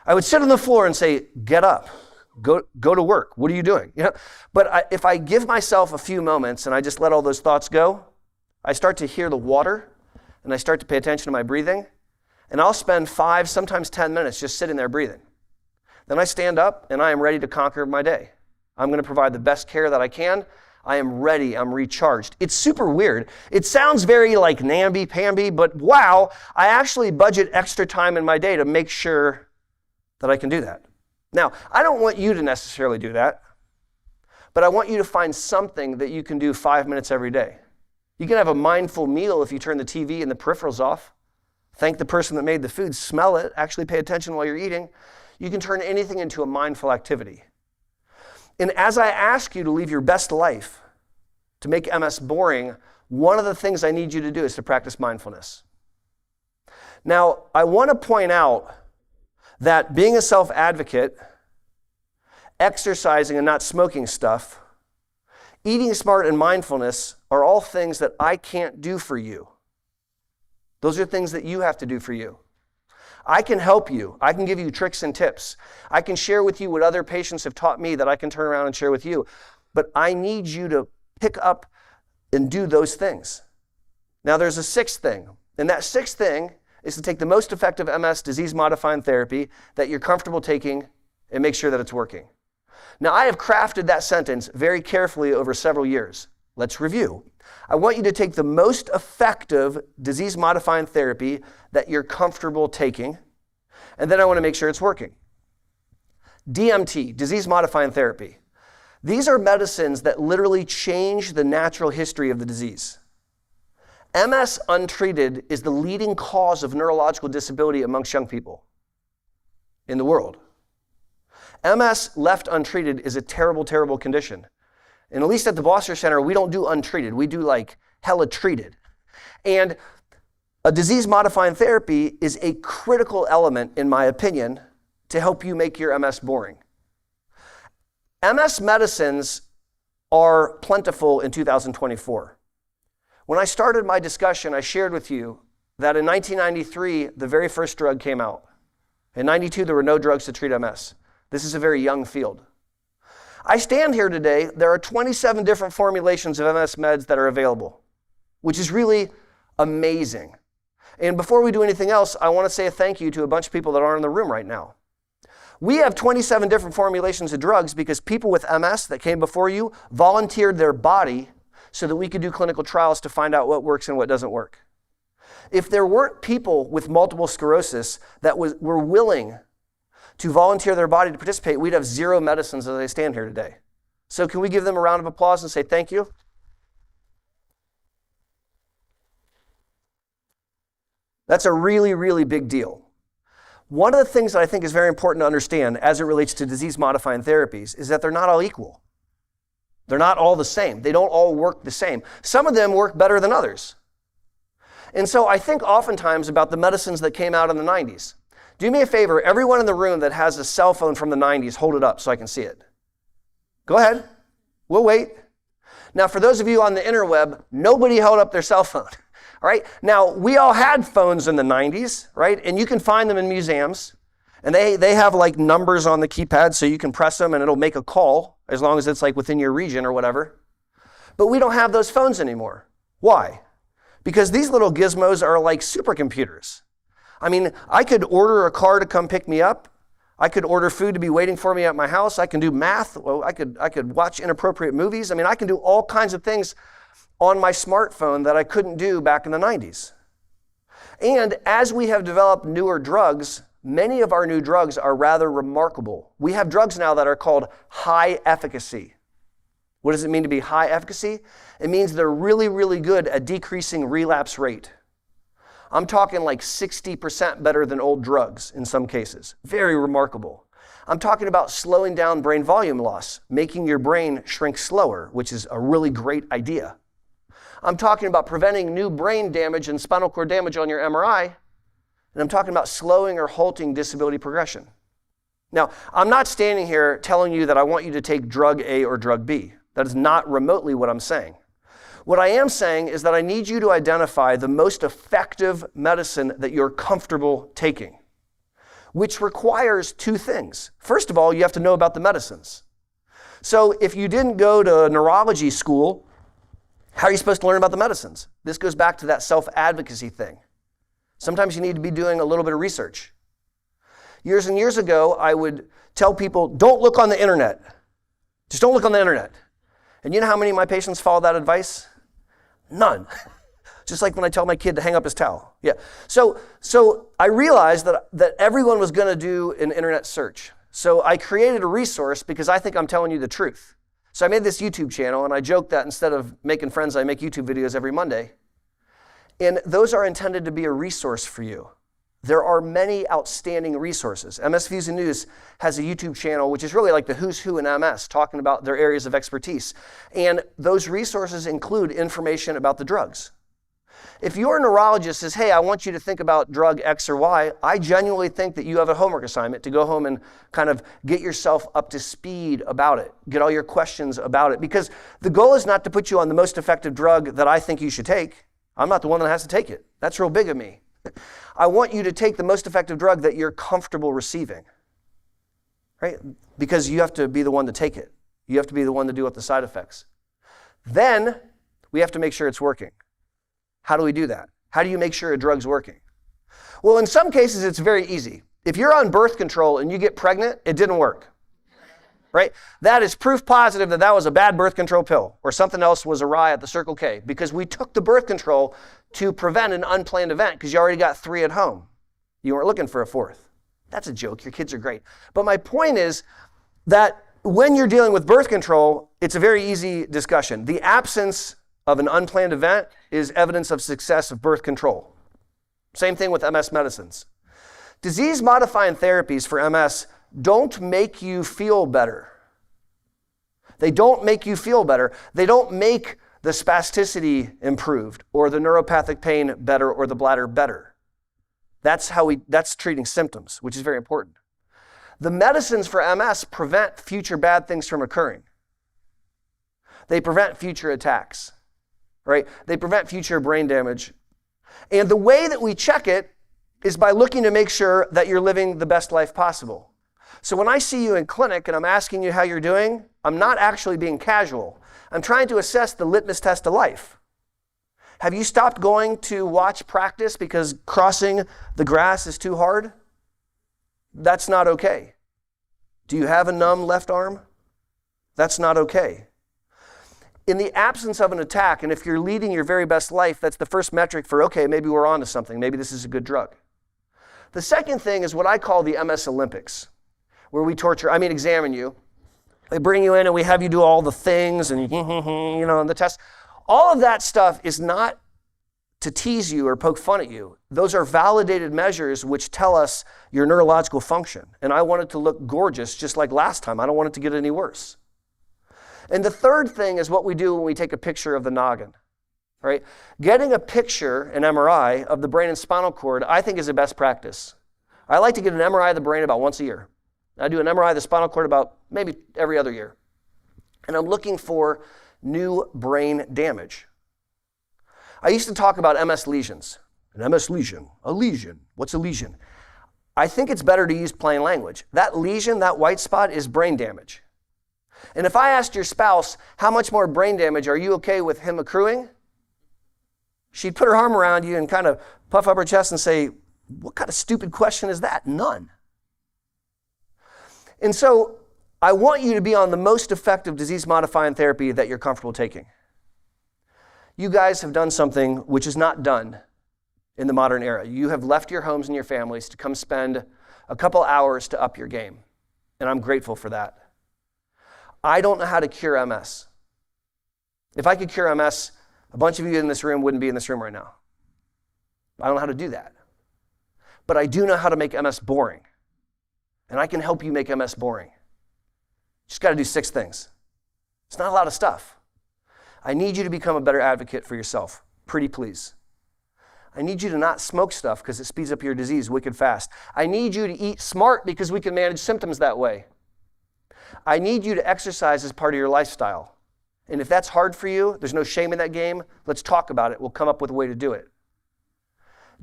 I would sit on the floor and say, get up, go to work. What are you doing? But if I give myself a few moments and I just let all those thoughts go, I start to hear the water and I start to pay attention to my breathing. And I'll spend 5, sometimes 10 minutes just sitting there breathing. Then I stand up and I am ready to conquer my day. I'm going to provide the best care that I can. I am ready. I'm recharged. It's super weird. It sounds very like namby-pamby, but wow, I actually budget extra time in my day to make sure that I can do that. Now, I don't want you to necessarily do that, but I want you to find something that you can do 5 minutes every day. You can have a mindful meal if you turn the TV and the peripherals off. Thank the person that made the food, smell it, actually pay attention while you're eating. You can turn anything into a mindful activity. And as I ask you to live your best life, to make MS boring, one of the things I need you to do is to practice mindfulness. Now, I want to point out that being a self-advocate, exercising and not smoking stuff, eating smart and mindfulness are all things that I can't do for you. Those are things that you have to do for you. I can help you. I can give you tricks and tips. I can share with you what other patients have taught me that I can turn around and share with you. But I need you to pick up and do those things. Now there's a sixth thing. And that sixth thing is to take the most effective MS disease-modifying therapy that you're comfortable taking and make sure that it's working. Now I have crafted that sentence very carefully over several years. Let's review. I want you to take the most effective disease-modifying therapy that you're comfortable taking, and then I want to make sure it's working. DMT, disease-modifying therapy. These are medicines that literally change the natural history of the disease. MS untreated is the leading cause of neurological disability amongst young people in the world. MS left untreated is a terrible, terrible condition. And at least at the Boster Center, we don't do untreated. We do like hella treated. And a disease-modifying therapy is a critical element, in my opinion, to help you make your MS boring. MS medicines are plentiful in 2024. When I started my discussion, I shared with you that in 1993, the very first drug came out. In 92, there were no drugs to treat MS. This is a very young field. I stand here today, there are 27 different formulations of MS meds that are available, which is really amazing. And before we do anything else, I want to say a thank you to a bunch of people that aren't in the room right now. We have 27 different formulations of drugs because people with MS that came before you volunteered their body so that we could do clinical trials to find out what works and what doesn't work. If there weren't people with multiple sclerosis that were willing to volunteer their body to participate, we'd have zero medicines as I stand here today. So can we give them a round of applause and say thank you? That's a really, really big deal. One of the things that I think is very important to understand as it relates to disease-modifying therapies is that they're not all equal. They're not all the same. They don't all work the same. Some of them work better than others. And so I think oftentimes about the medicines that came out in the 90s. Do me a favor, everyone in the room that has a cell phone from the 90s, hold it up so I can see it. Go ahead. We'll wait. Now, for those of you on the interweb, nobody held up their cell phone. All right? Now, we all had phones in the 90s, right? And you can find them in museums. And they have like numbers on the keypad so you can press them and it'll make a call as long as it's like within your region or whatever. But we don't have those phones anymore. Why? Because these little gizmos are like supercomputers. I mean, I could order a car to come pick me up. I could order food to be waiting for me at my house. I can do math. Well, I could watch inappropriate movies. I mean, I can do all kinds of things on my smartphone that I couldn't do back in the 90s. And as we have developed newer drugs, many of our new drugs are rather remarkable. We have drugs now that are called high efficacy. What does it mean to be high efficacy? It means they're really, really good at decreasing relapse rate. I'm talking like 60% better than old drugs in some cases. Very remarkable. I'm talking about slowing down brain volume loss, making your brain shrink slower, which is a really great idea. I'm talking about preventing new brain damage and spinal cord damage on your MRI, and I'm talking about slowing or halting disability progression. Now, I'm not standing here telling you that I want you to take drug A or drug B. That is not remotely what I'm saying. What I am saying is that I need you to identify the most effective medicine that you're comfortable taking, which requires two things. First of all, you have to know about the medicines. So if you didn't go to neurology school, how are you supposed to learn about the medicines? This goes back to that self-advocacy thing. Sometimes you need to be doing a little bit of research. Years and years ago, I would tell people, don't look on the internet. Just don't look on the internet. And you know how many of my patients follow that advice? None. Just like when I tell my kid to hang up his towel. Yeah. So I realized that everyone was going to do an internet search. So I created a resource because I think I'm telling you the truth. So I made this YouTube channel, and I joked that instead of making friends, I make YouTube videos every Monday. And those are intended to be a resource for you. There are many outstanding resources. MS Views and News has a YouTube channel, which is really like the who's who in MS, talking about their areas of expertise. And those resources include information about the drugs. If your neurologist says, hey, I want you to think about drug X or Y, I genuinely think that you have a homework assignment to go home and kind of get yourself up to speed about it, get all your questions about it. Because the goal is not to put you on the most effective drug that I think you should take. I'm not the one that has to take it. That's real big of me. I want you to take the most effective drug that you're comfortable receiving, right? Because you have to be the one to take it. You have to be the one to deal with the side effects. Then we have to make sure it's working. How do we do that? How do you make sure a drug's working? Well, in some cases, it's very easy. If you're on birth control and you get pregnant, it didn't work, right? That is proof positive that was a bad birth control pill or something else was awry at the Circle K because we took the birth control to prevent an unplanned event because you already got 3 at home. You weren't looking for a 4th. That's a joke. Your kids are great. But my point is that when you're dealing with birth control, it's a very easy discussion. The absence of an unplanned event is evidence of success of birth control. Same thing with MS medicines. Disease-modifying therapies for MS don't make you feel better. They don't make you feel better. They don't make the spasticity improved or the neuropathic pain better or the bladder better. That's treating symptoms, which is very important. The medicines for MS prevent future bad things from occurring. They prevent future attacks, right? They prevent future brain damage. And the way that we check it is by looking to make sure that you're living the best life possible. So when I see you in clinic and I'm asking you how you're doing, I'm not actually being casual. I'm trying to assess the litmus test of life. Have you stopped going to watch practice because crossing the grass is too hard? That's not okay. Do you have a numb left arm? That's not okay. In the absence of an attack, and if you're leading your very best life, that's the first metric for, okay, maybe we're onto something. Maybe this is a good drug. The second thing is what I call the MS Olympics, where we examine you. They bring you in and we have you do all the things and, and the tests. All of that stuff is not to tease you or poke fun at you. Those are validated measures which tell us your neurological function. And I want it to look gorgeous just like last time. I don't want it to get any worse. And the third thing is what we do when we take a picture of the noggin, right? Getting a picture, an MRI, of the brain and spinal cord, I think is a best practice. I like to get an MRI of the brain about once a year. I do an MRI of the spinal cord about maybe every other year. And I'm looking for new brain damage. I used to talk about MS lesions. An MS lesion, a lesion. What's a lesion? I think it's better to use plain language. That lesion, that white spot, is brain damage. And if I asked your spouse, how much more brain damage are you okay with him accruing? She'd put her arm around you and kind of puff up her chest and say, what kind of stupid question is that? None. And so I want you to be on the most effective disease-modifying therapy that you're comfortable taking. You guys have done something which is not done in the modern era. You have left your homes and your families to come spend a couple hours to up your game. And I'm grateful for that. I don't know how to cure MS. If I could cure MS, a bunch of you in this room wouldn't be in this room right now. I don't know how to do that. But I do know how to make MS boring. and I can help you make MS boring. Just got to do 6 things. It's not a lot of stuff. I need you to become a better advocate for yourself. Pretty please. I need you to not smoke stuff because it speeds up your disease wicked fast. I need you to eat smart because we can manage symptoms that way. I need you to exercise as part of your lifestyle. And if that's hard for you, there's no shame in that game. Let's talk about it. We'll come up with a way to do it.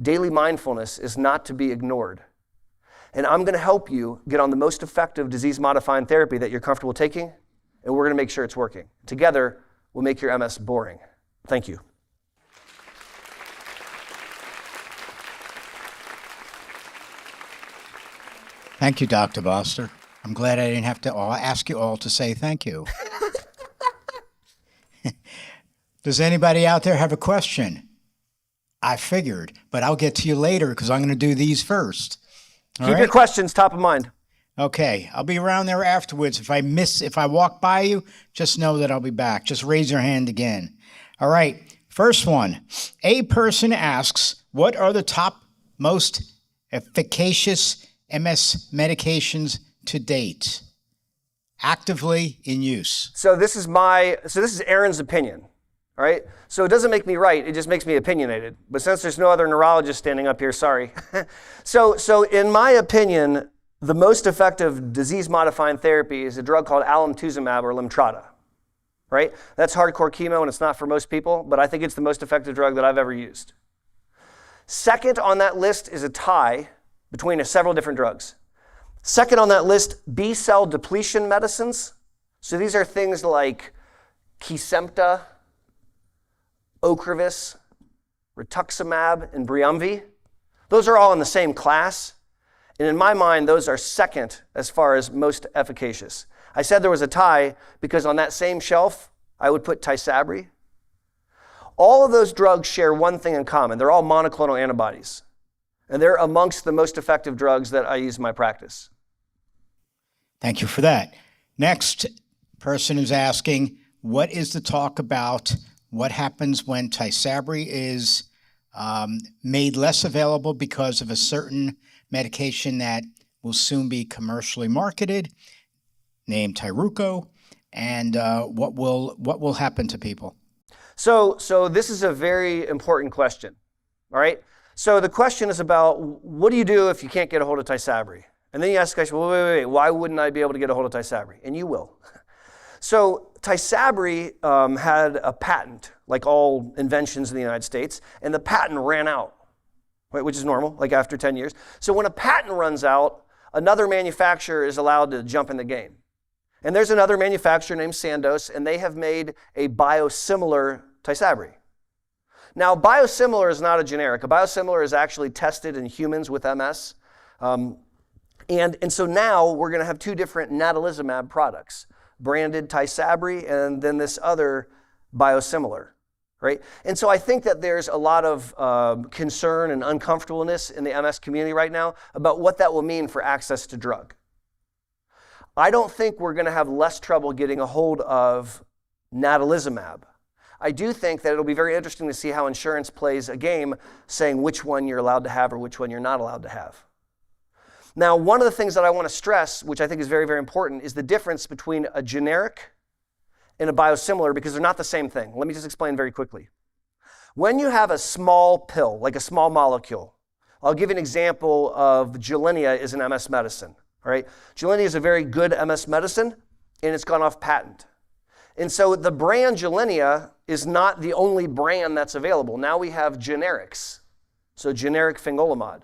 Daily mindfulness is not to be ignored. And I'm going to help you get on the most effective disease-modifying therapy that you're comfortable taking, and we're going to make sure it's working. Together, we'll make your MS boring. Thank you. Thank you, Dr. Boster. I'm glad I didn't have to ask you all to say thank you. Does anybody out there have a question? I figured, but I'll get to you later because I'm going to do these first. Keep your questions top of mind. Okay, I'll be around there afterwards. If I walk by you, just know that I'll be back. Just raise your hand again. All right, first one. A person asks, what are the top most efficacious MS medications to date, actively in use? So this is Aaron's opinion, all right? So it doesn't make me right, it just makes me opinionated. But since there's no other neurologist standing up here, sorry. So in my opinion, the most effective disease-modifying therapy is a drug called alemtuzumab or Lemtrada, right? That's hardcore chemo and it's not for most people, but I think it's the most effective drug that I've ever used. Second on that list is a tie between several different drugs. Second on that list, B-cell depletion medicines. So these are things like Kesimpta, Ocrevus, rituximab, and Briumvi. Those are all in the same class. And in my mind, those are second as far as most efficacious. I said there was a tie because on that same shelf, I would put Tysabri. All of those drugs share one thing in common. They're all monoclonal antibodies. And they're amongst the most effective drugs that I use in my practice. Thank you for that. Next person is asking, what is the talk about what happens when Tysabri is made less available because of a certain medication that will soon be commercially marketed, named Tyruko, and what will happen to people? So this is a very important question, all right? So the question is about what do you do if you can't get a hold of Tysabri? And then you ask the question, well, wait, why wouldn't I be able to get a hold of Tysabri? And you will. So Tysabri had a patent, like all inventions in the United States, and the patent ran out, right, which is normal, like after 10 years. So when a patent runs out, another manufacturer is allowed to jump in the game. And there's another manufacturer named Sandoz, and they have made a biosimilar Tysabri. Now, biosimilar is not a generic. A biosimilar is actually tested in humans with MS. And so now we're going to have 2 different natalizumab products, branded Tysabri and then this other biosimilar, right? And so I think that there's a lot of concern and uncomfortableness in the MS community right now about what that will mean for access to drug. I don't think we're going to have less trouble getting a hold of natalizumab. I do think that it'll be very interesting to see how insurance plays a game saying which one you're allowed to have or which one you're not allowed to have. Now, one of the things that I want to stress, which I think is very, very important, is the difference between a generic and a biosimilar because they're not the same thing. Let me just explain very quickly. When you have a small pill, like a small molecule, I'll give you an example of Gilenya is an MS medicine. All right? Gilenya is a very good MS medicine, and it's gone off patent. And so the brand Gilenya is not the only brand that's available. Now we have generics. So generic fingolimod.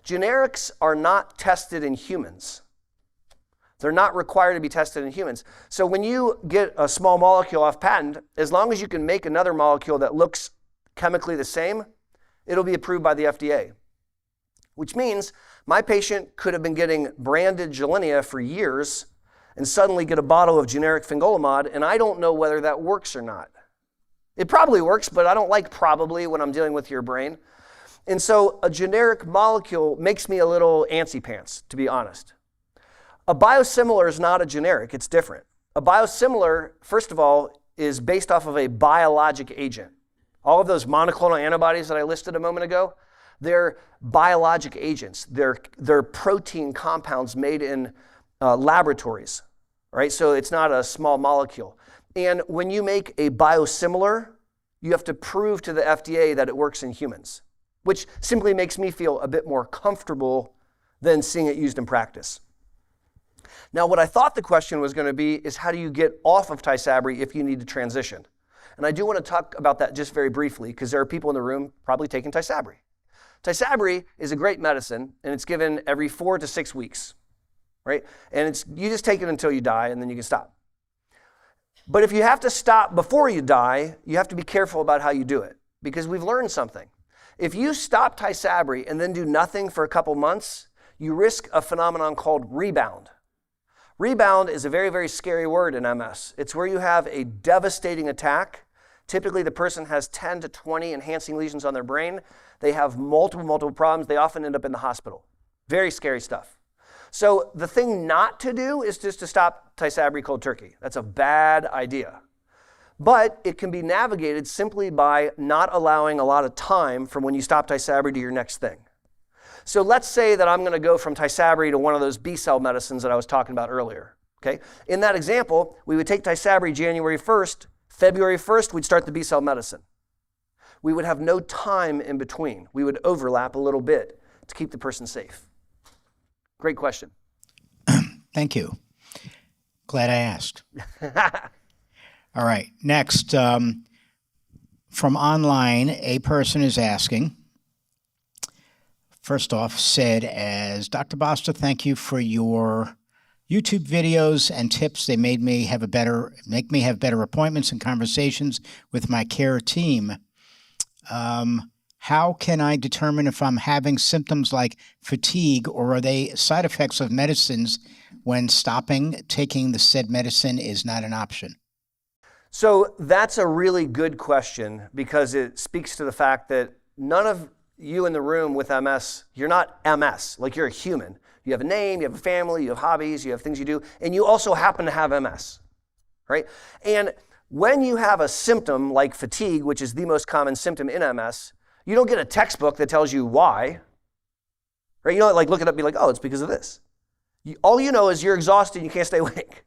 Generics are not tested in humans. They're not required to be tested in humans. So when you get a small molecule off patent, as long as you can make another molecule that looks chemically the same, it'll be approved by the FDA. Which means my patient could have been getting branded Gilenya for years and suddenly get a bottle of generic fingolimod, and I don't know whether that works or not. It probably works, but I don't like probably when I'm dealing with your brain. And so a generic molecule makes me a little antsy pants, to be honest. A biosimilar is not a generic, it's different. A biosimilar, first of all, is based off of a biologic agent. All of those monoclonal antibodies that I listed a moment ago, They're biologic agents. They're protein compounds made in laboratories, right? So it's not a small molecule. And when you make a biosimilar, you have to prove to the FDA that it works in humans, which simply makes me feel a bit more comfortable than seeing it used in practice. Now, what I thought the question was going to be is how do you get off of Tysabri if you need to transition? And I do want to talk about that just very briefly because there are people in the room probably taking Tysabri. Tysabri is a great medicine, and it's given every 4 to 6 weeks, right? And you just take it until you die, and then you can stop. But if you have to stop before you die, you have to be careful about how you do it because we've learned something. If you stop Tysabri and then do nothing for a couple months, you risk a phenomenon called rebound. Rebound is a very, very scary word in MS. It's where you have a devastating attack. Typically, the person has 10 to 20 enhancing lesions on their brain. They have multiple problems. They often end up in the hospital. Very scary stuff. So the thing not to do is just to stop Tysabri cold turkey. That's a bad idea. But it can be navigated simply by not allowing a lot of time from when you stop Tysabri to your next thing. So let's say that I'm going to go from Tysabri to one of those B-cell medicines that I was talking about earlier. Okay? In that example, we would take Tysabri January 1st. February 1st, we'd start the B-cell medicine. We would have no time in between. We would overlap a little bit to keep the person safe. Great question. Thank you. Glad I asked. All right. Next, from online, a person is asking, first off, said, as Dr. Boster, thank you for your YouTube videos and tips. They make me have better appointments and conversations with my care team. How can I determine if I'm having symptoms like fatigue, or are they side effects of medicines when stopping taking the said medicine is not an option? So that's a really good question because it speaks to the fact that none of you in the room with MS, you're not MS, like you're a human. You have a name, you have a family, you have hobbies, you have things you do, and you also happen to have MS, right? And when you have a symptom like fatigue, which is the most common symptom in MS, you don't get a textbook that tells you why, right? You don't like look it up and be like, oh, it's because of this. All you know is you're exhausted and you can't stay awake.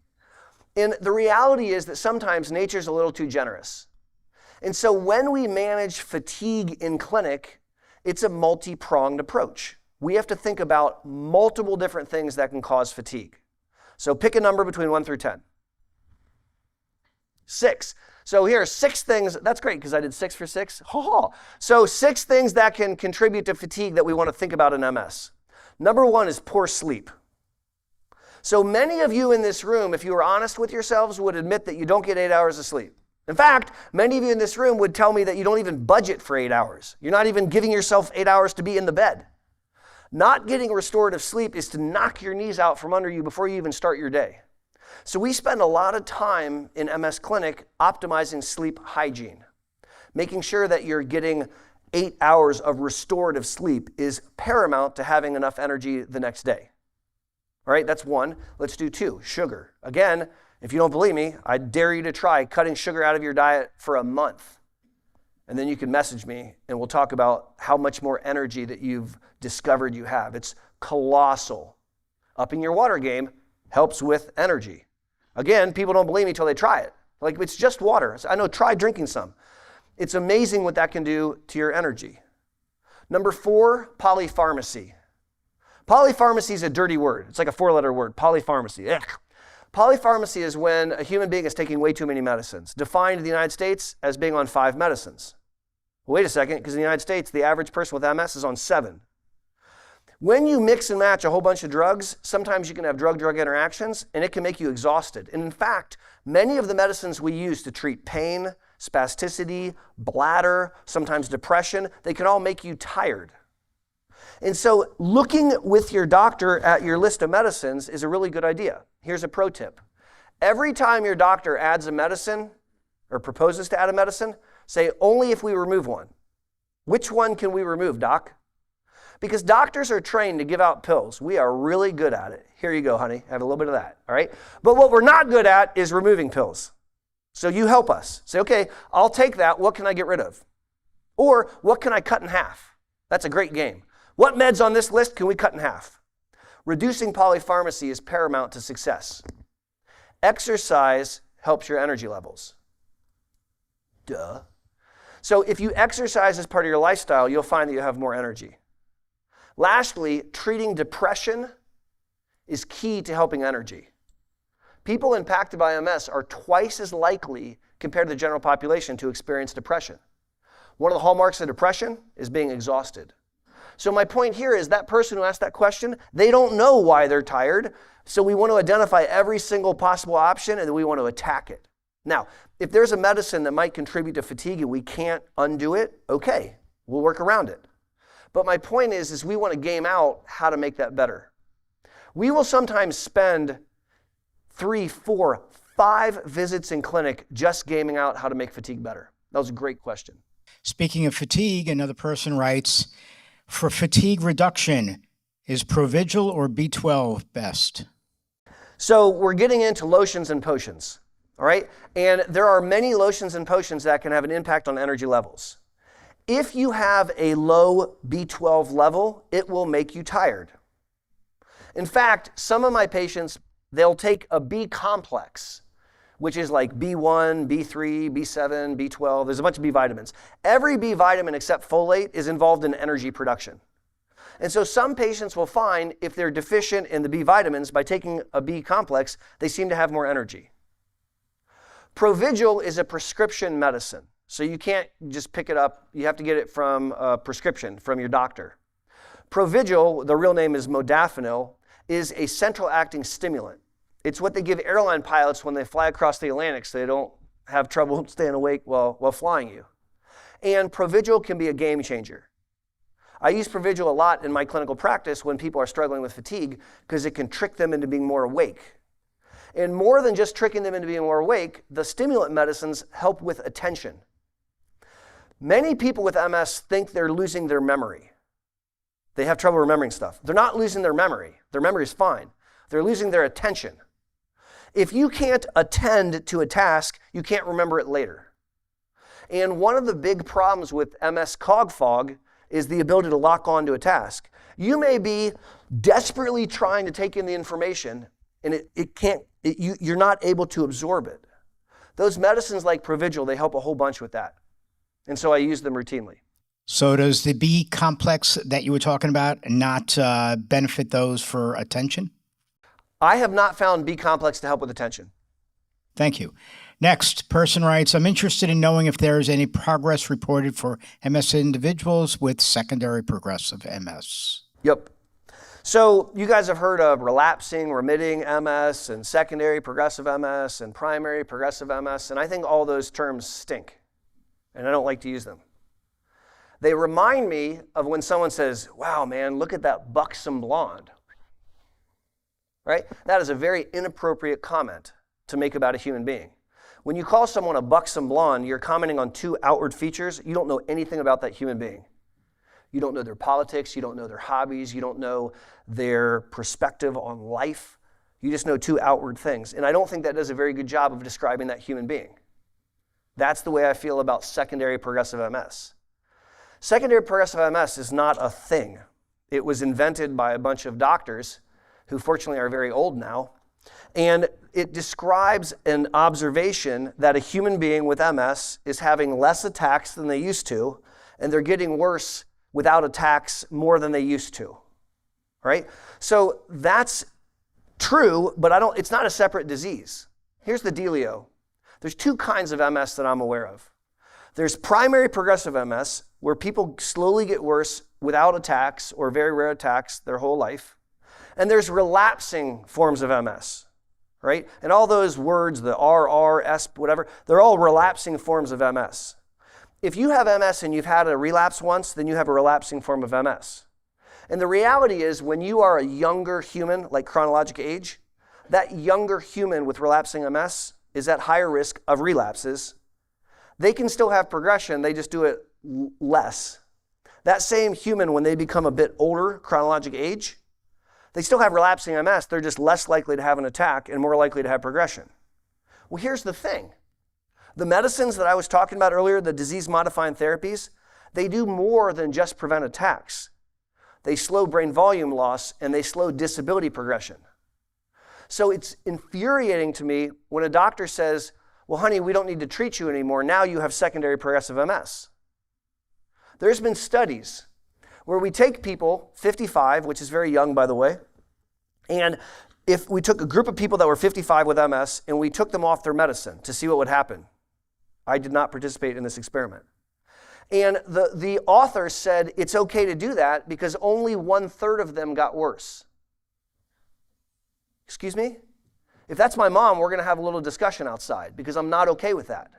And the reality is that sometimes nature's a little too generous. And so when we manage fatigue in clinic, it's a multi-pronged approach. We have to think about multiple different things that can cause fatigue. So pick a number between 1 through 10. 6. So here are 6 things. That's great because I did 6 for 6. So 6 things that can contribute to fatigue that we want to think about in MS. Number 1 is poor sleep. So many of you in this room, if you were honest with yourselves, would admit that you don't get 8 hours of sleep. In fact, many of you in this room would tell me that you don't even budget for 8 hours. You're not even giving yourself 8 hours to be in the bed. Not getting restorative sleep is to knock your knees out from under you before you even start your day. So we spend a lot of time in MS clinic optimizing sleep hygiene. Making sure that you're getting 8 hours of restorative sleep is paramount to having enough energy the next day. All right, that's 1. Let's do 2, sugar. Again, if you don't believe me, I dare you to try cutting sugar out of your diet for a month. And then you can message me and we'll talk about how much more energy that you've discovered you have. It's colossal. Upping your water game helps with energy. Again, people don't believe me until they try it. Like, it's just water. I know, try drinking some. It's amazing what that can do to your energy. Number 4, polypharmacy. Polypharmacy is a dirty word. It's like a 4-letter word, polypharmacy. Ugh. Polypharmacy is when a human being is taking way too many medicines, defined in the United States as being on 5 medicines. Well, wait a second, because in the United States, the average person with MS is on 7. When you mix and match a whole bunch of drugs, sometimes you can have drug-drug interactions, and it can make you exhausted. And in fact, many of the medicines we use to treat pain, spasticity, bladder, sometimes depression, they can all make you tired. And so looking with your doctor at your list of medicines is a really good idea. Here's a pro tip. Every time your doctor adds a medicine or proposes to add a medicine, say only if we remove one. Which one can we remove, doc? Because doctors are trained to give out pills. We are really good at it. Here you go, honey. Have a little bit of that, all right? But what we're not good at is removing pills. So you help us. Say, okay, I'll take that. What can I get rid of? Or what can I cut in half? That's a great game. What meds on this list can we cut in half? Reducing polypharmacy is paramount to success. Exercise helps your energy levels. Duh. So if you exercise as part of your lifestyle, you'll find that you have more energy. Lastly, treating depression is key to helping energy. People impacted by MS are twice as likely compared to the general population to experience depression. One of the hallmarks of depression is being exhausted. So my point here is that person who asked that question, they don't know why they're tired. So we want to identify every single possible option and then we want to attack it. Now, if there's a medicine that might contribute to fatigue and we can't undo it, okay, we'll work around it. But my point is we want to game out how to make that better. We will sometimes spend 3, 4, 5 visits in clinic just gaming out how to make fatigue better. That was a great question. Speaking of fatigue, another person writes, for fatigue reduction, is Provigil or B12 best? So we're getting into lotions and potions, all right? And there are many lotions and potions that can have an impact on energy levels. If you have a low B12 level, it will make you tired. In fact, some of my patients, they'll take a B complex, which is like B1, B3, B7, B12. There's a bunch of B vitamins. Every B vitamin except folate is involved in energy production. And so some patients will find if they're deficient in the B vitamins, by taking a B complex, they seem to have more energy. Provigil is a prescription medicine. So you can't just pick it up. You have to get it from a prescription from your doctor. Provigil, the real name is modafinil, is a central acting stimulant. It's what they give airline pilots when they fly across the Atlantic so they don't have trouble staying awake while flying you. And Provigil can be a game changer. I use Provigil a lot in my clinical practice when people are struggling with fatigue because it can trick them into being more awake. And more than just tricking them into being more awake, the stimulant medicines help with attention. Many people with MS think they're losing their memory. They have trouble remembering stuff. They're not losing their memory. Their memory is fine. They're losing their attention. If you can't attend to a task, you can't remember it later. And one of the big problems with MS cog fog is the ability to lock on to a task. You may be desperately trying to take in the information and you're not able to absorb it. Those medicines like Provigil, they help a whole bunch with that. And so I use them routinely. So does the B complex that you were talking about not benefit those for attention? I have not found B complex to help with attention. Thank you. Next, person writes, I'm interested in knowing if there is any progress reported for MS individuals with secondary progressive MS. Yep. So you guys have heard of relapsing, remitting MS, and secondary progressive MS, and primary progressive MS, and I think all those terms stink, and I don't like to use them. They remind me of when someone says, wow, man, look at that buxom blonde. Right? That is a very inappropriate comment to make about a human being. When you call someone a buxom blonde, you're commenting on 2 outward features. You don't know anything about that human being. You don't know their politics. You don't know their hobbies. You don't know their perspective on life. You just know 2 outward things. And I don't think that does a very good job of describing that human being. That's the way I feel about secondary progressive MS. Secondary progressive MS is not a thing. It was invented by a bunch of doctors who fortunately are very old now. And it describes an observation that a human being with MS is having less attacks than they used to, and they're getting worse without attacks more than they used to. Right? So that's true, but it's not a separate disease. Here's the dealio. There's 2 kinds of MS that I'm aware of. There's primary progressive MS, where people slowly get worse without attacks or very rare attacks their whole life. And there's relapsing forms of MS, right? And all those words, the RR, S, whatever, they're all relapsing forms of MS. If you have MS and you've had a relapse once, then you have a relapsing form of MS. And the reality is when you are a younger human, like chronologic age, that younger human with relapsing MS is at higher risk of relapses. They can still have progression, they just do it less. That same human, when they become a bit older, chronologic age, they still have relapsing MS, they're just less likely to have an attack and more likely to have progression. Well, here's the thing. The medicines that I was talking about earlier, the disease-modifying therapies, They do more than just prevent attacks. They slow brain volume loss and they slow disability progression. So it's infuriating to me when a doctor says, well, honey, we don't need to treat you anymore. Now you have secondary progressive MS. There's been studies where we take people, 55, which is very young, by the way, and if we took a group of people that were 55 with MS and we took them off their medicine to see what would happen. I did not participate in this experiment. And the author said it's okay to do that because only 1/3 of them got worse. Excuse me? If that's my mom, we're going to have a little discussion outside because I'm not okay with that.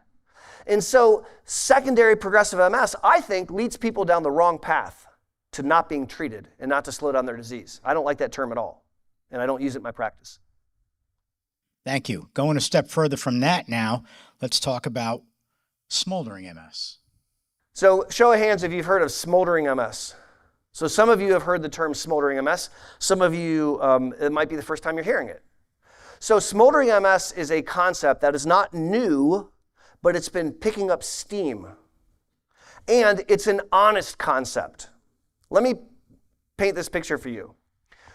And so secondary progressive MS, I think, leads people down the wrong path to not being treated and not to slow down their disease. I don't like that term at all, and I don't use it in my practice. Thank you. Going a step further from that now, let's talk about smoldering MS. So show of hands if you've heard of smoldering MS. So some of you have heard the term smoldering MS. Some of you, it might be the first time you're hearing it. So smoldering MS is a concept that is not new, but it's been picking up steam. And it's an honest concept. Let me paint this picture for you.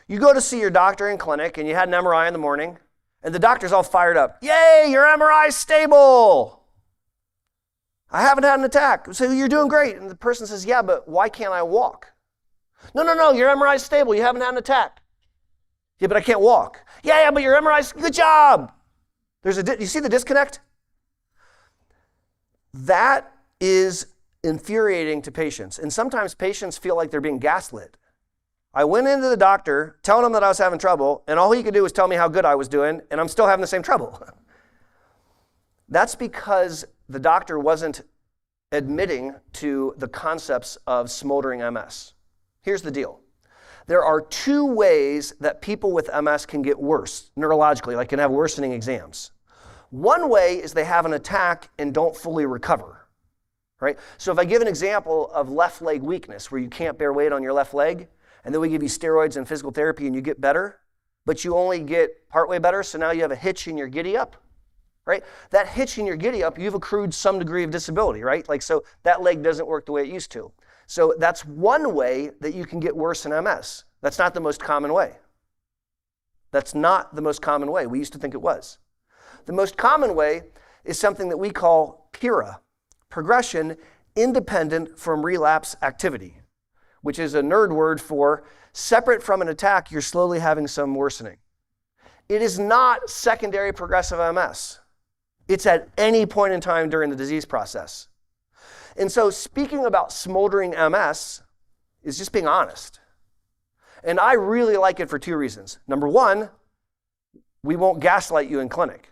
You go to see your doctor in clinic and you had an MRI in the morning and the doctor's all fired up. Yay, your MRI's stable. I haven't had an attack. So you're doing great. And the person says, yeah, but why can't I walk? No, your MRI's stable. You haven't had an attack. Yeah, but I can't walk. Yeah, but your MRI's, good job. You see the disconnect? That is infuriating to patients. And sometimes patients feel like they're being gaslit. I went into the doctor telling him that I was having trouble, and all he could do was tell me how good I was doing, and I'm still having the same trouble. That's because the doctor wasn't admitting to the concepts of smoldering MS. Here's the deal. There are 2 ways that people with MS can get worse neurologically, like can have worsening exams. One way is they have an attack and don't fully recover, right? So if I give an example of left leg weakness where you can't bear weight on your left leg, and then we give you steroids and physical therapy and you get better, but you only get partway better, so now you have a hitch in your giddy up, right? That hitch in your giddy up, you've accrued some degree of disability, right? Like, so that leg doesn't work the way it used to. So that's one way that you can get worse in MS. That's not the most common way. That's not the most common way. We used to think it was. The most common way is something that we call PIRA, progression independent from relapse activity, which is a nerd word for separate from an attack, you're slowly having some worsening. It is not secondary progressive MS. It's at any point in time during the disease process. And so speaking about smoldering MS is just being honest. And I really like it for 2 reasons. Number 1, we won't gaslight you in clinic.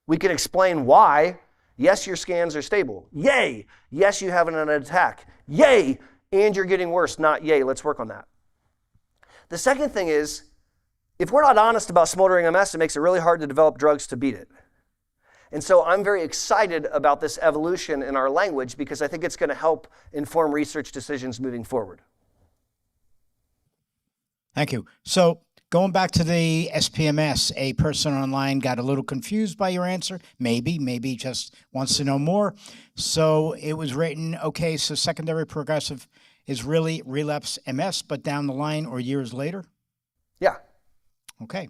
We can explain why. Yes, your scans are stable. Yay. Yes, you haven't had an attack. Yay. And you're getting worse. Not yay. Let's work on that. The second thing is, if we're not honest about smoldering MS, it makes it really hard to develop drugs to beat it. And so I'm very excited about this evolution in our language because I think it's going to help inform research decisions moving forward. Thank you. So going back to the SPMS, a person online got a little confused by your answer. Maybe just wants to know more. So it was written, okay, so secondary progressive is really relapse MS, but down the line or years later? Yeah. Okay.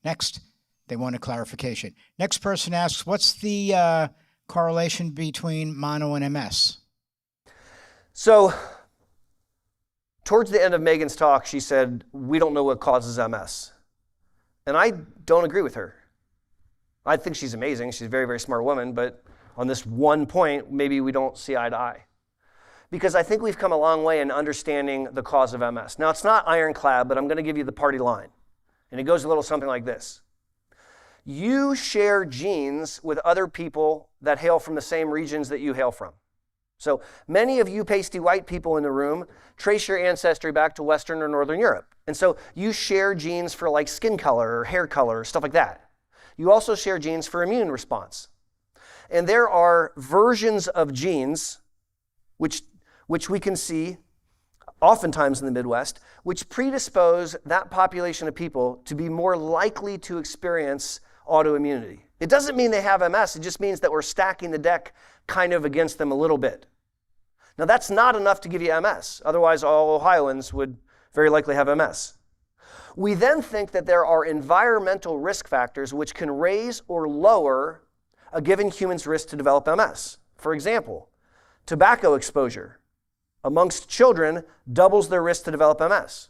Next, they want a clarification. Next person asks, what's the correlation between mono and MS? So towards the end of Megan's talk, she said, we don't know what causes MS. And I don't agree with her. I think she's amazing. She's a very, very smart woman. But on this one point, maybe we don't see eye to eye. Because I think we've come a long way in understanding the cause of MS. Now, it's not ironclad, but I'm going to give you the party line. And it goes a little something like this. You share genes with other people that hail from the same regions that you hail from. So many of you pasty white people in the room trace your ancestry back to Western or Northern Europe. And so you share genes for like skin color or hair color or stuff like that. You also share genes for immune response. And there are versions of genes which we can see oftentimes in the Midwest, which predispose that population of people to be more likely to experience autoimmunity. It doesn't mean they have MS, it just means that we're stacking the deck kind of against them a little bit. Now, that's not enough to give you MS. Otherwise, all Ohioans would very likely have MS. We then think that there are environmental risk factors which can raise or lower a given human's risk to develop MS. For example, tobacco exposure amongst children doubles their risk to develop MS.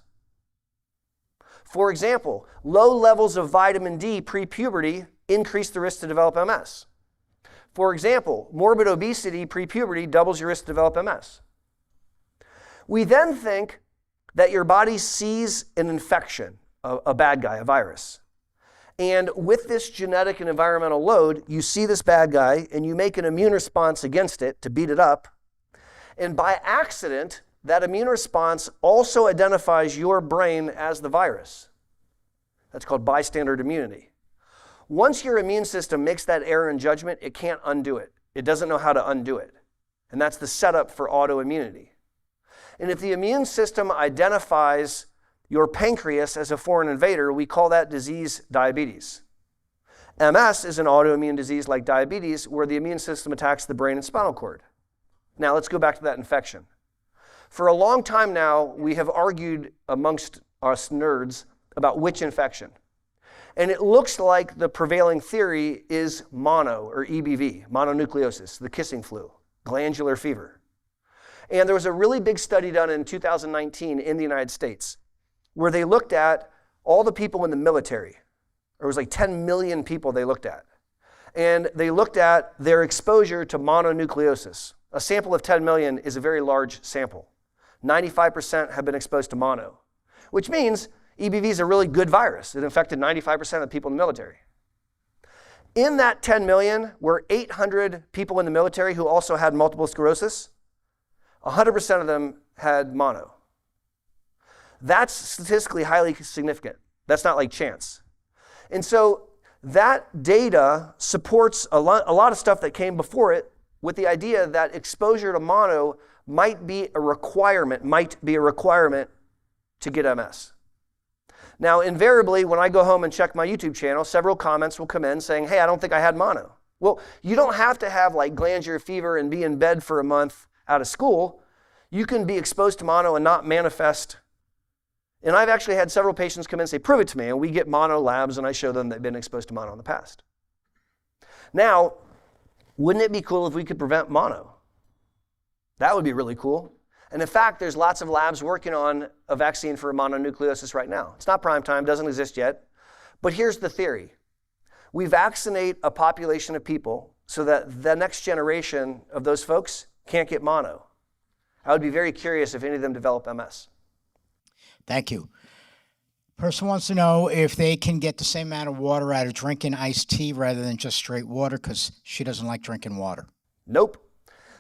For example, low levels of vitamin D pre-puberty increase the risk to develop MS. For example, morbid obesity pre-puberty doubles your risk to develop MS. We then think that your body sees an infection, a bad guy, a virus. And with this genetic and environmental load, you see this bad guy and you make an immune response against it to beat it up. And by accident, that immune response also identifies your brain as the virus. That's called bystander immunity. Once your immune system makes that error in judgment, it can't undo it. It doesn't know how to undo it. And that's the setup for autoimmunity. And if the immune system identifies your pancreas as a foreign invader, we call that disease diabetes. MS is an autoimmune disease like diabetes where the immune system attacks the brain and spinal cord. Now let's go back to that infection. For a long time now, we have argued amongst us nerds about which infection. And it looks like the prevailing theory is mono, or EBV, mononucleosis, the kissing flu, glandular fever. And there was a really big study done in 2019 in the United States where they looked at all the people in the military. There was like 10 million people they looked at. And they looked at their exposure to mononucleosis. A sample of 10 million is a very large sample. 95% have been exposed to mono, which means EBV is a really good virus. It infected 95% of the people in the military. In that 10 million were 800 people in the military who also had multiple sclerosis. 100% of them had mono. That's statistically highly significant. That's not like chance. And so that data supports a lot of stuff that came before it with the idea that exposure to mono might be a requirement to get MS. Now, invariably, when I go home and check my YouTube channel, several comments will come in saying, hey, I don't think I had mono. Well, you don't have to have like glandular fever and be in bed for a month out of school. You can be exposed to mono and not manifest. And I've actually had several patients come in and say, prove it to me. And we get mono labs and I show them they've been exposed to mono in the past. Now, wouldn't it be cool if we could prevent mono? That would be really cool. And in fact, there's lots of labs working on a vaccine for mononucleosis right now. It's not prime time, doesn't exist yet. But here's the theory. We vaccinate a population of people so that the next generation of those folks can't get mono. I would be very curious if any of them develop MS. Thank you. Person wants to know if they can get the same amount of water out of drinking iced tea rather than just straight water because she doesn't like drinking water. Nope.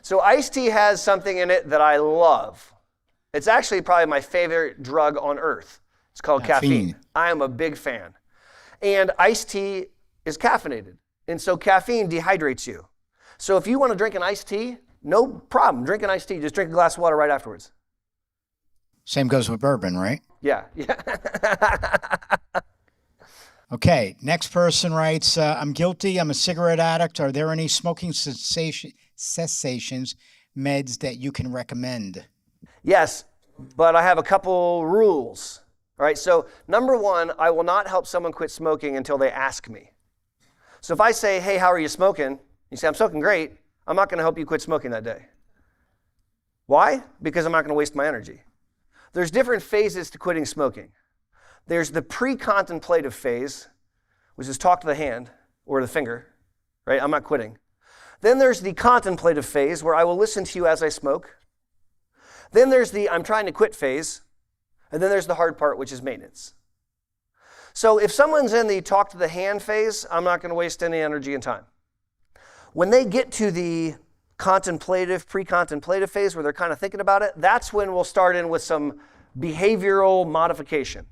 So iced tea has something in it that I love. It's actually probably my favorite drug on earth. It's called caffeine. I am a big fan. And iced tea is caffeinated. And so caffeine dehydrates you. So if you want to drink an iced tea, no problem. Drink an iced tea. Just drink a glass of water right afterwards. Same goes with bourbon, right? Yeah. Okay, next person writes, I'm guilty, I'm a cigarette addict. Are there any smoking cessations meds that you can recommend? Yes, but I have a couple rules. All right, so number one, I will not help someone quit smoking until they ask me. So if I say, hey, how are you smoking? You say, I'm smoking great. I'm not going to help you quit smoking that day. Why? Because I'm not going to waste my energy. There's different phases to quitting smoking. There's the pre-contemplative phase, which is talk to the hand or the finger, right? I'm not quitting. Then there's the contemplative phase where I will listen to you as I smoke. Then there's the I'm trying to quit phase. And then there's the hard part, which is maintenance. So if someone's in the talk to the hand phase, I'm not going to waste any energy and time. When they get to the contemplative, pre-contemplative phase where they're kind of thinking about it, that's when we'll start in with some behavioral modification.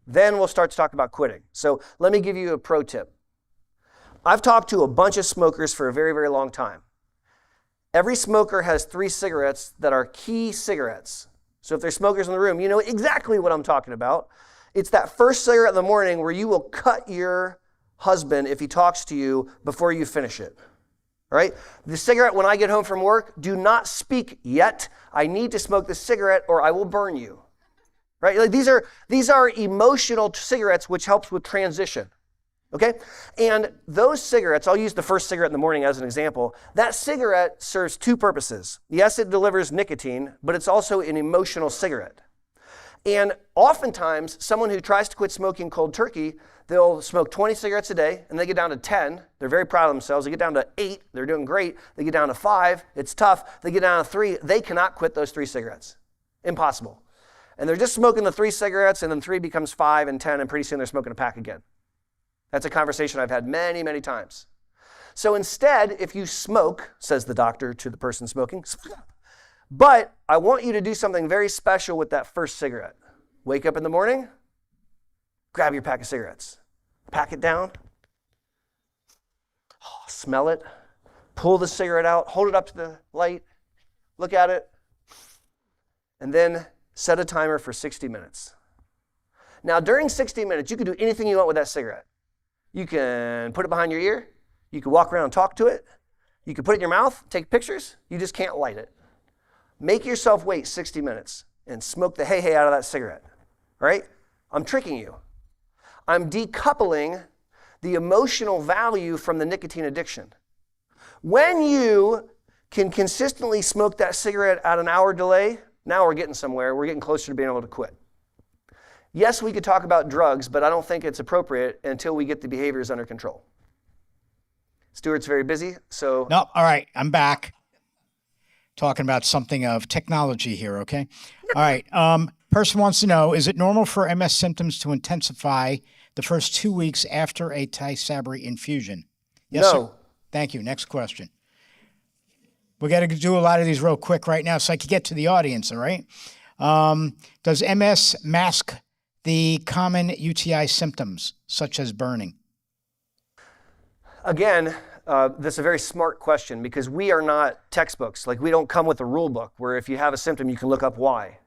Then we'll start to talk about quitting. So let me give you a pro tip. I've talked to a bunch of smokers for a very, very long time. Every smoker has 3 cigarettes that are key cigarettes. So if there's smokers in the room, you know exactly what I'm talking about. It's that first cigarette in the morning where you will cut your husband if he talks to you before you finish it. All right? The cigarette, when I get home from work, do not speak yet. I need to smoke the cigarette or I will burn you. Right? Like these are emotional cigarettes, which helps with transition. Okay? And those cigarettes, I'll use the first cigarette in the morning as an example. That cigarette serves two purposes. Yes, it delivers nicotine, but it's also an emotional cigarette. And oftentimes, someone who tries to quit smoking cold turkey, they'll smoke 20 cigarettes a day, and they get down to 10. They're very proud of themselves. They get down to 8. They're doing great. They get down to 5. It's tough. They get down to 3. They cannot quit those 3 cigarettes. Impossible. And they're just smoking the 3 cigarettes, and then 3 becomes 5 and 10, and pretty soon they're smoking a pack again. That's a conversation I've had many, many times. So instead, if you smoke, says the doctor to the person smoking, smoke up. But I want you to do something very special with that first cigarette. Wake up in the morning, grab your pack of cigarettes, pack it down, smell it, pull the cigarette out, hold it up to the light, look at it, and then set a timer for 60 minutes. Now, during 60 minutes, you can do anything you want with that cigarette. You can put it behind your ear. You can walk around and talk to it. You can put it in your mouth, take pictures. You just can't light it. Make yourself wait 60 minutes and smoke the hay out of that cigarette. All right? I'm tricking you. I'm decoupling the emotional value from the nicotine addiction. When you can consistently smoke that cigarette at an hour delay, now we're getting somewhere. We're getting closer to being able to quit. Yes, we could talk about drugs, but I don't think it's appropriate until we get the behaviors under control. Stuart's very busy, so... No, all right, I'm back. Talking about something of technology here, okay? All right, person wants to know, is it normal for MS symptoms to intensify the first 2 weeks after a Tyab infusion? Yes, No. sir. Thank you. Next question. We got to do a lot of these real quick right now so I can get to the audience, all right? Does MS mask the common UTI symptoms, such as burning? Again, that's a very smart question because we are not textbooks. Like we don't come with a rule book where if you have a symptom, you can look up why.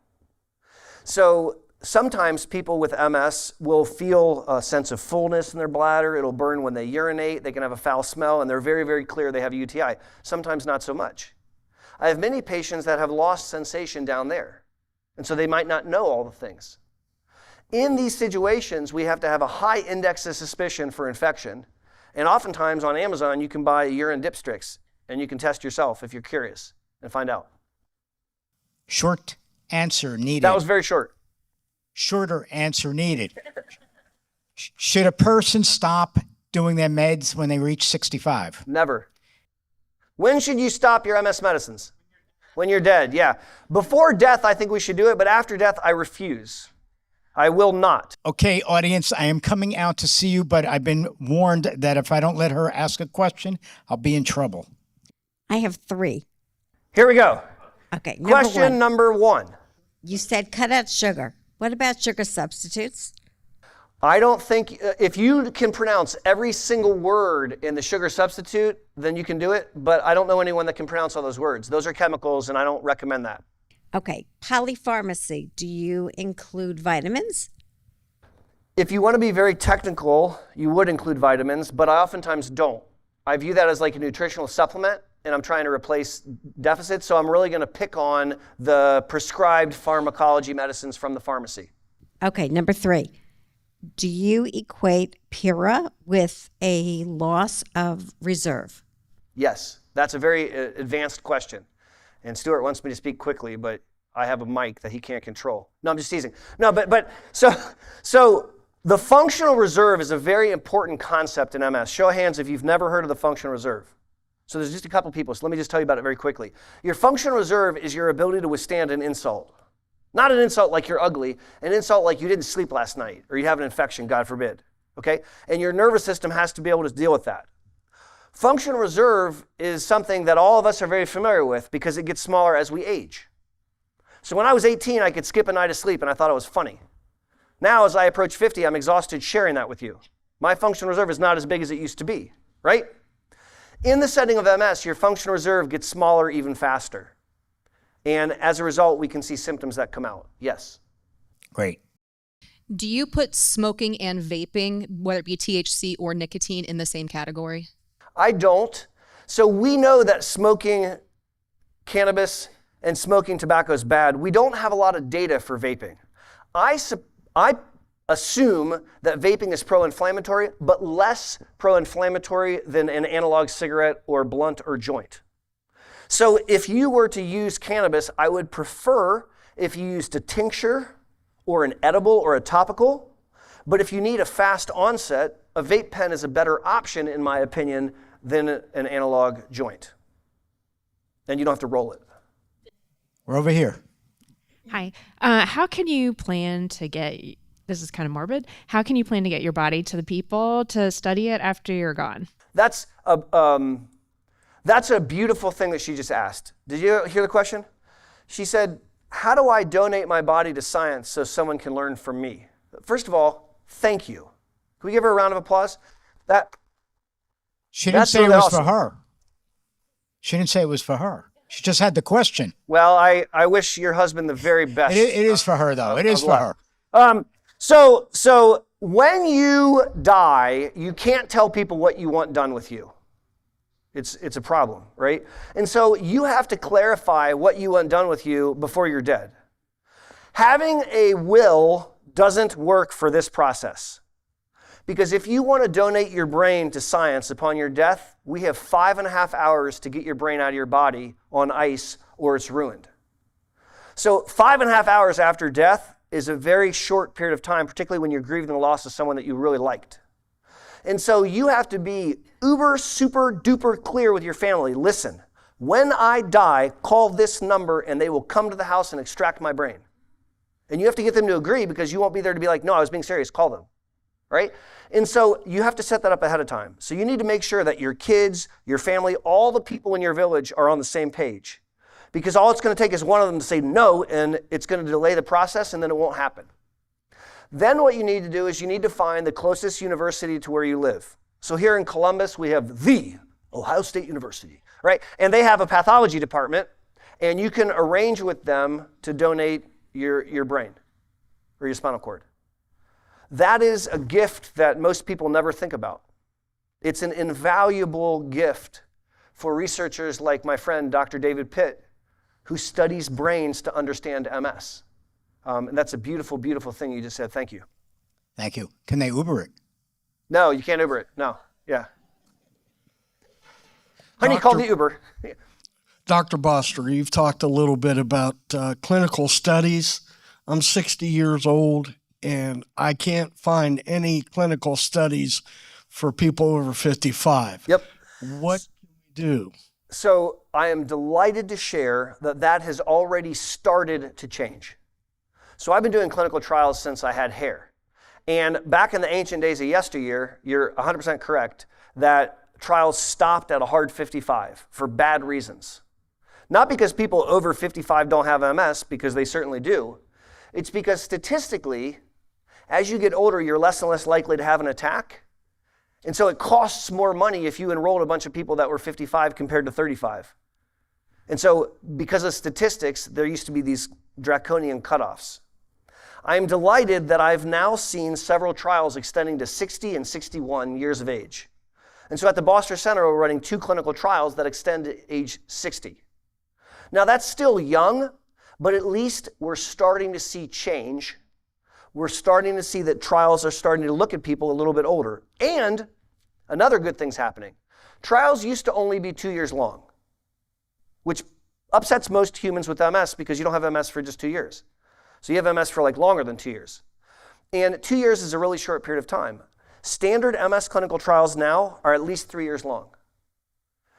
So sometimes people with MS will feel a sense of fullness in their bladder. It'll burn when they urinate. They can have a foul smell, and they're very, very clear they have a UTI. Sometimes not so much. I have many patients that have lost sensation down there, and so they might not know all the things. In these situations, we have to have a high index of suspicion for infection. And oftentimes on Amazon, you can buy urine dipsticks, and you can test yourself if you're curious and find out. Short answer needed. That was very short. Shorter answer needed. Should a person stop doing their meds when they reach 65? Never. When should you stop your MS medicines? When you're dead, yeah. Before death, I think we should do it, but after death, I refuse. I will not. Okay, audience, I am coming out to see you, but I've been warned that if I don't let her ask a question, I'll be in trouble. I have 3. Here we go. Okay. Question number 1. You said cut out sugar. What about sugar substitutes? I don't think, if you can pronounce every single word in the sugar substitute, then you can do it, but I don't know anyone that can pronounce all those words. Those are chemicals, and I don't recommend that. Okay. Polypharmacy. Do you include vitamins? If you want to be very technical, you would include vitamins, but I oftentimes don't. I view that as like a nutritional supplement, and I'm trying to replace deficits, so I'm really going to pick on the prescribed pharmacology medicines from the pharmacy. Okay. Number 3. Do you equate PIRA with a loss of reserve? Yes, that's a very advanced question. And Stuart wants me to speak quickly, but I have a mic that he can't control. No, I'm just teasing. No, but so the functional reserve is a very important concept in MS. Show of hands if you've never heard of the functional reserve. So there's just a couple people, so let me just tell you about it very quickly. Your functional reserve is your ability to withstand an insult. Not an insult like you're ugly, an insult like you didn't sleep last night or you have an infection, God forbid, okay? And your nervous system has to be able to deal with that. Functional reserve is something that all of us are very familiar with because it gets smaller as we age. So when I was 18, I could skip a night of sleep and I thought it was funny. Now, as I approach 50, I'm exhausted sharing that with you. My functional reserve is not as big as it used to be, right? In the setting of MS, your functional reserve gets smaller even faster. And as a result, we can see symptoms that come out. Yes. Great. Do you put smoking and vaping, whether it be THC or nicotine, in the same category? I don't. So we know that smoking cannabis and smoking tobacco is bad. We don't have a lot of data for vaping. I assume that vaping is pro-inflammatory, but less pro-inflammatory than an analog cigarette or blunt or joint. So if you were to use cannabis, I would prefer if you used a tincture or an edible or a topical. But if you need a fast onset, a vape pen is a better option, in my opinion, than an analog joint. And you don't have to roll it. We're over here. Hi. How can you plan to get, this is kind of morbid, how can you plan to get your body to the people to study it after you're gone? That's a beautiful thing that she just asked. Did you hear the question? She said, how do I donate my body to science so someone can learn from me? First of all, thank you. Can we give her a round of applause? She didn't say it was for her. She didn't say it was for her. She just had the question. Well, I wish your husband the very best. It is for her, though. It is for her. So when you die, you can't tell people what you want done with you. It's a problem, right? And so you have to clarify what you want done with you before you're dead. Having a will doesn't work for this process. Because if you want to donate your brain to science upon your death, we have 5.5 hours to get your brain out of your body on ice or it's ruined. So 5.5 hours after death is a very short period of time, particularly when you're grieving the loss of someone that you really liked. And so you have to be uber, super, duper clear with your family. Listen, when I die, call this number and they will come to the house and extract my brain. And you have to get them to agree because you won't be there to be like, no, I was being serious, call them. Right? And so you have to set that up ahead of time. So you need to make sure that your kids, your family, all the people in your village are on the same page. Because all it's going to take is one of them to say no, and it's going to delay the process, and then it won't happen. Then what you need to do is you need to find the closest university to where you live. So here in Columbus, we have the Ohio State University, right? And they have a pathology department, and you can arrange with them to donate your brain or your spinal cord. That is a gift that most people never think about. It's an invaluable gift for researchers like my friend, Dr. David Pitt, who studies brains to understand MS. And that's a beautiful, beautiful thing you just said. Thank you. Thank you. Can they Uber it? No, you can't Uber it. No. Yeah. Honey, call the Uber. Dr. Boster, you've talked a little bit about clinical studies. I'm 60 years old, and I can't find any clinical studies for people over 55. Yep. What can we do? So I am delighted to share that has already started to change. So I've been doing clinical trials since I had hair. And back in the ancient days of yesteryear, you're 100% correct, that trials stopped at a hard 55 for bad reasons. Not because people over 55 don't have MS, because they certainly do. It's because statistically, as you get older, you're less and less likely to have an attack. And so it costs more money if you enrolled a bunch of people that were 55 compared to 35. And so because of statistics, there used to be these draconian cutoffs. I'm delighted that I've now seen several trials extending to 60 and 61 years of age. And so at the Boster Center, we're running 2 clinical trials that extend to age 60. Now that's still young, but at least we're starting to see change. We're starting to see that trials are starting to look at people a little bit older. And another good thing's happening. Trials used to only be 2 years long, which upsets most humans with MS because you don't have MS for just 2 years. So you have MS for like longer than 2 years. And 2 years is a really short period of time. Standard MS clinical trials now are at least 3 years long.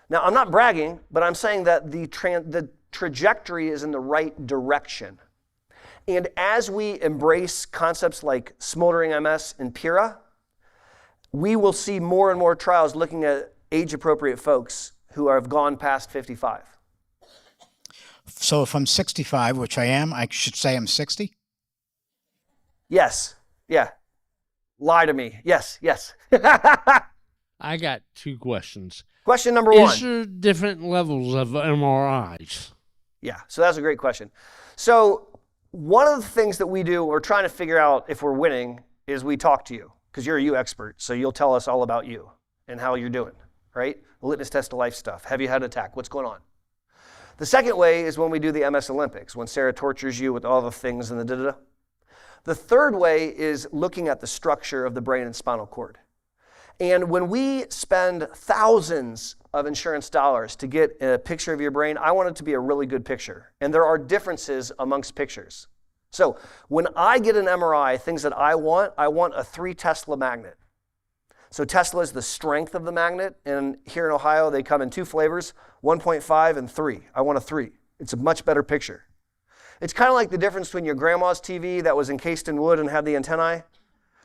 Now, I'm not bragging, but I'm saying that the trajectory is in the right direction. And as we embrace concepts like smoldering MS and PIRA, we will see more and more trials looking at age-appropriate folks who have gone past 55. So if I'm 65, which I am, I should say I'm 60? Yes. Yeah. Lie to me. Yes. I got 2 questions. Question number 1. Is there different levels of MRIs? Yeah, so that's a great question. So one of the things that we do, we're trying to figure out if we're winning, is we talk to you, because you're a you expert, so you'll tell us all about you and how you're doing, right? The litmus test of life stuff. Have you had an attack? What's going on? The second way is when we do the MS Olympics, when Sarah tortures you with all the things and the da-da-da. The third way is looking at the structure of the brain and spinal cord. And when we spend thousands of insurance dollars to get a picture of your brain, I want it to be a really good picture. And there are differences amongst pictures. So when I get an MRI, things that I want a 3 Tesla magnet. So Tesla is the strength of the magnet, and here in Ohio, they come in 2 flavors, 1.5 and 3. I want a 3. It's a much better picture. It's kind of like the difference between your grandma's TV that was encased in wood and had the antennae,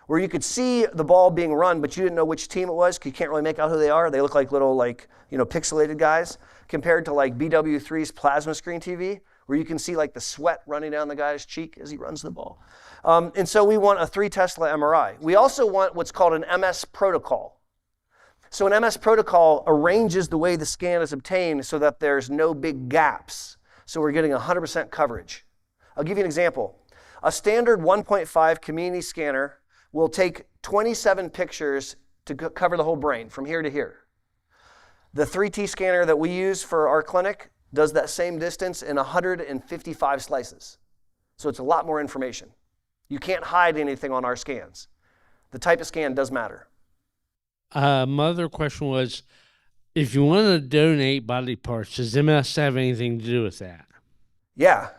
where you could see the ball being run, but you didn't know which team it was because you can't really make out who they are. They look like little, pixelated guys, compared to like BW3's plasma screen TV, where you can see like the sweat running down the guy's cheek as he runs the ball. And so we want a 3 Tesla MRI. We also want what's called an MS protocol. So an MS protocol arranges the way the scan is obtained so that there's no big gaps. So we're getting 100% coverage. I'll give you an example. A standard 1.5 community scanner will take 27 pictures to cover the whole brain from here to here. The 3T scanner that we use for our clinic does that same distance in 155 slices. So it's a lot more information. You can't hide anything on our scans. The type of scan does matter. My other question was, if you want to donate body parts, does MS have anything to do with that? Yeah.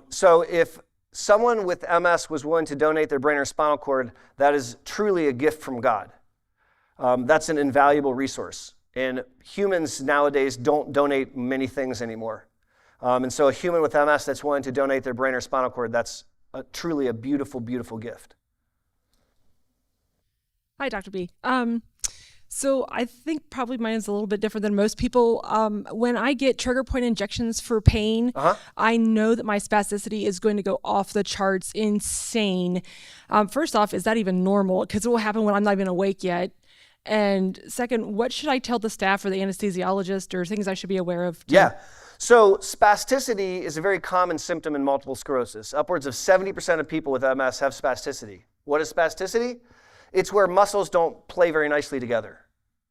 So if someone with MS was willing to donate their brain or spinal cord, that is truly a gift from God. That's an invaluable resource. And humans nowadays don't donate many things anymore. And so a human with MS that's willing to donate their brain or spinal cord, that's truly a beautiful, beautiful gift. Hi, Dr. B. So I think probably mine is a little bit different than most people. When I get trigger point injections for pain, I know that my spasticity is going to go off the charts insane. First off, is that even normal? Because it will happen when I'm not even awake yet. And second, what should I tell the staff or the anesthesiologist or things I should be aware of? Yeah. So spasticity is a very common symptom in multiple sclerosis. Upwards of 70% of people with MS have spasticity. What is spasticity? It's where muscles don't play very nicely together,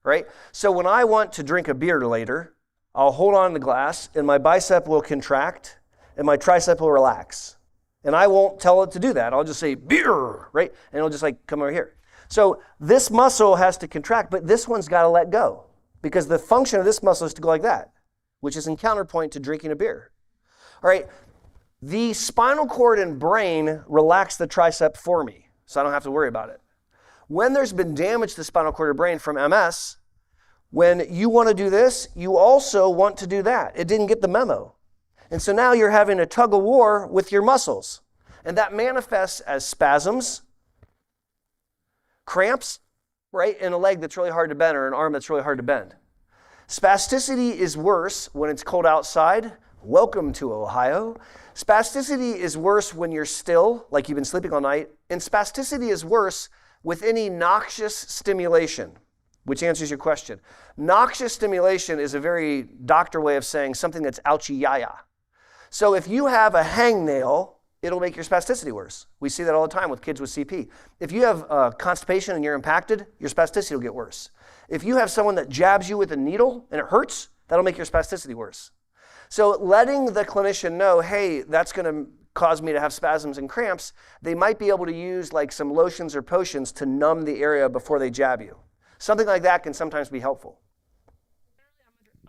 right? So when I want to drink a beer later, I'll hold on to the glass and my bicep will contract and my tricep will relax. And I won't tell it to do that. I'll just say beer, right? And it'll just come over here. So this muscle has to contract, but this one's got to let go because the function of this muscle is to go like that, which is in counterpoint to drinking a beer. All right, the spinal cord and brain relax the tricep for me, so I don't have to worry about it. When there's been damage to the spinal cord or brain from MS, when you want to do this, you also want to do that. It didn't get the memo. And so now you're having a tug of war with your muscles. And that manifests as spasms, cramps, right, in a leg that's really hard to bend or an arm that's really hard to bend. Spasticity is worse when it's cold outside. Welcome to Ohio. Spasticity is worse when you're still, like you've been sleeping all night. And spasticity is worse with any noxious stimulation, which answers your question. Noxious stimulation is a very doctor way of saying something that's ouchy yaya. So if you have a hangnail, it'll make your spasticity worse. We see that all the time with kids with CP. If you have constipation and you're impacted, your spasticity will get worse. If you have someone that jabs you with a needle and it hurts, that'll make your spasticity worse. So letting the clinician know, hey, that's going to cause me to have spasms and cramps, they might be able to use some lotions or potions to numb the area before they jab you. Something like that can sometimes be helpful.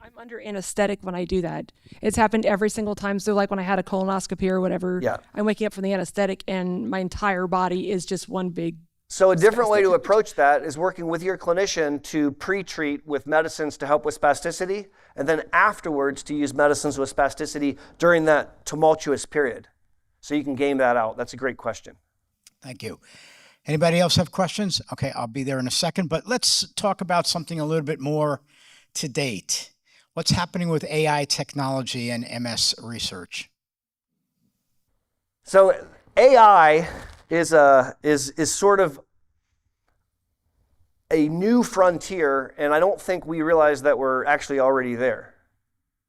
I'm under anesthetic when I do that. It's happened every single time. So when I had a colonoscopy or whatever, I'm waking up from the anesthetic and my entire body is just one big. So a different way to approach that is working with your clinician to pre-treat with medicines to help with spasticity, and then afterwards to use medicines with spasticity during that tumultuous period. So you can game that out. That's a great question. Thank you. Anybody else have questions? Okay, I'll be there in a second, but let's talk about something a little bit more to date. What's happening with AI technology and MS research? So AI is sort of a new frontier, and I don't think we realize that we're actually already there,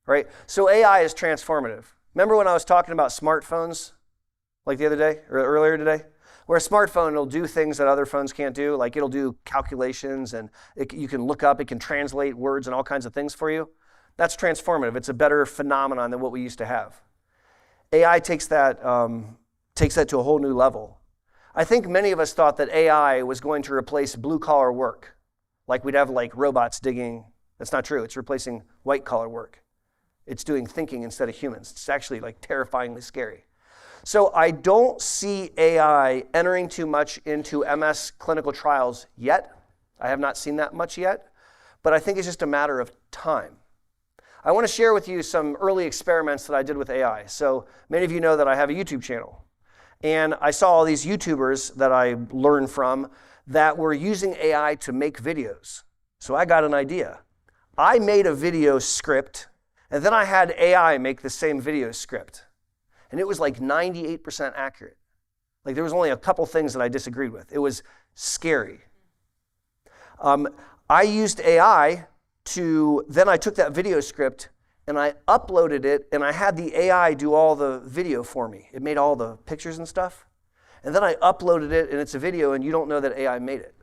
right? So AI is transformative. Remember when I was talking about smartphones the other day or earlier today? Where a smartphone, it'll do things that other phones can't do, like it'll do calculations and you can look up, it can translate words and all kinds of things for you. That's transformative. It's a better phenomenon than what we used to have. AI takes that to a whole new level. I think many of us thought that AI was going to replace blue-collar work. Like we'd have like robots digging. That's not true. It's replacing white-collar work. It's doing thinking instead of humans. It's actually like terrifyingly scary. So I don't see AI entering too much into MS clinical trials yet. I have not seen that much yet, but I think it's just a matter of time. I want to share with you some early experiments that I did with AI. So many of you know that I have a YouTube channel. And I saw all these YouTubers that I learned from that were using AI to make videos. So I got an idea. I made a video script, and then I had AI make the same video script. And it was like 98% accurate. Like there was only a couple things that I disagreed with. It was scary. I used AI then I took that video script and I uploaded it and I had the AI do all the video for me. It made all the pictures and stuff. And then I uploaded it and it's a video and you don't know that AI made it.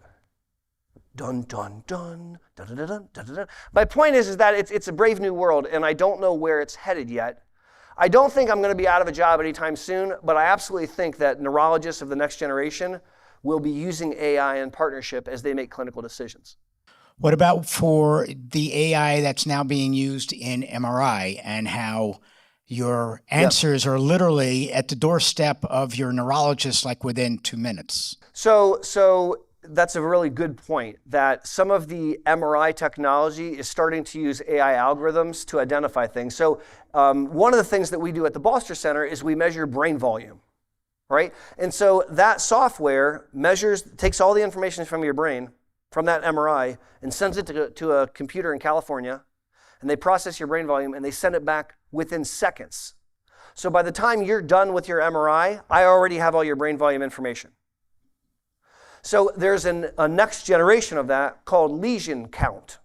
Dun, dun, dun, dun, dun, dun, dun, dun. My point is that it's a brave new world and I don't know where it's headed yet. I don't think I'm going to be out of a job anytime soon, but I absolutely think that neurologists of the next generation will be using AI in partnership as they make clinical decisions. What about for the AI that's now being used in MRI and how your answers are literally at the doorstep of your neurologist like within 2 minutes? So that's a really good point, that some of the MRI technology is starting to use AI algorithms to identify things. So one of the things that we do at the Boster Center is we measure brain volume, right? And so that software takes all the information from your brain, from that MRI, and sends it to a computer in California, and they process your brain volume, and they send it back within seconds. So by the time you're done with your MRI, I already have all your brain volume information. So there's a next generation of that called lesion count,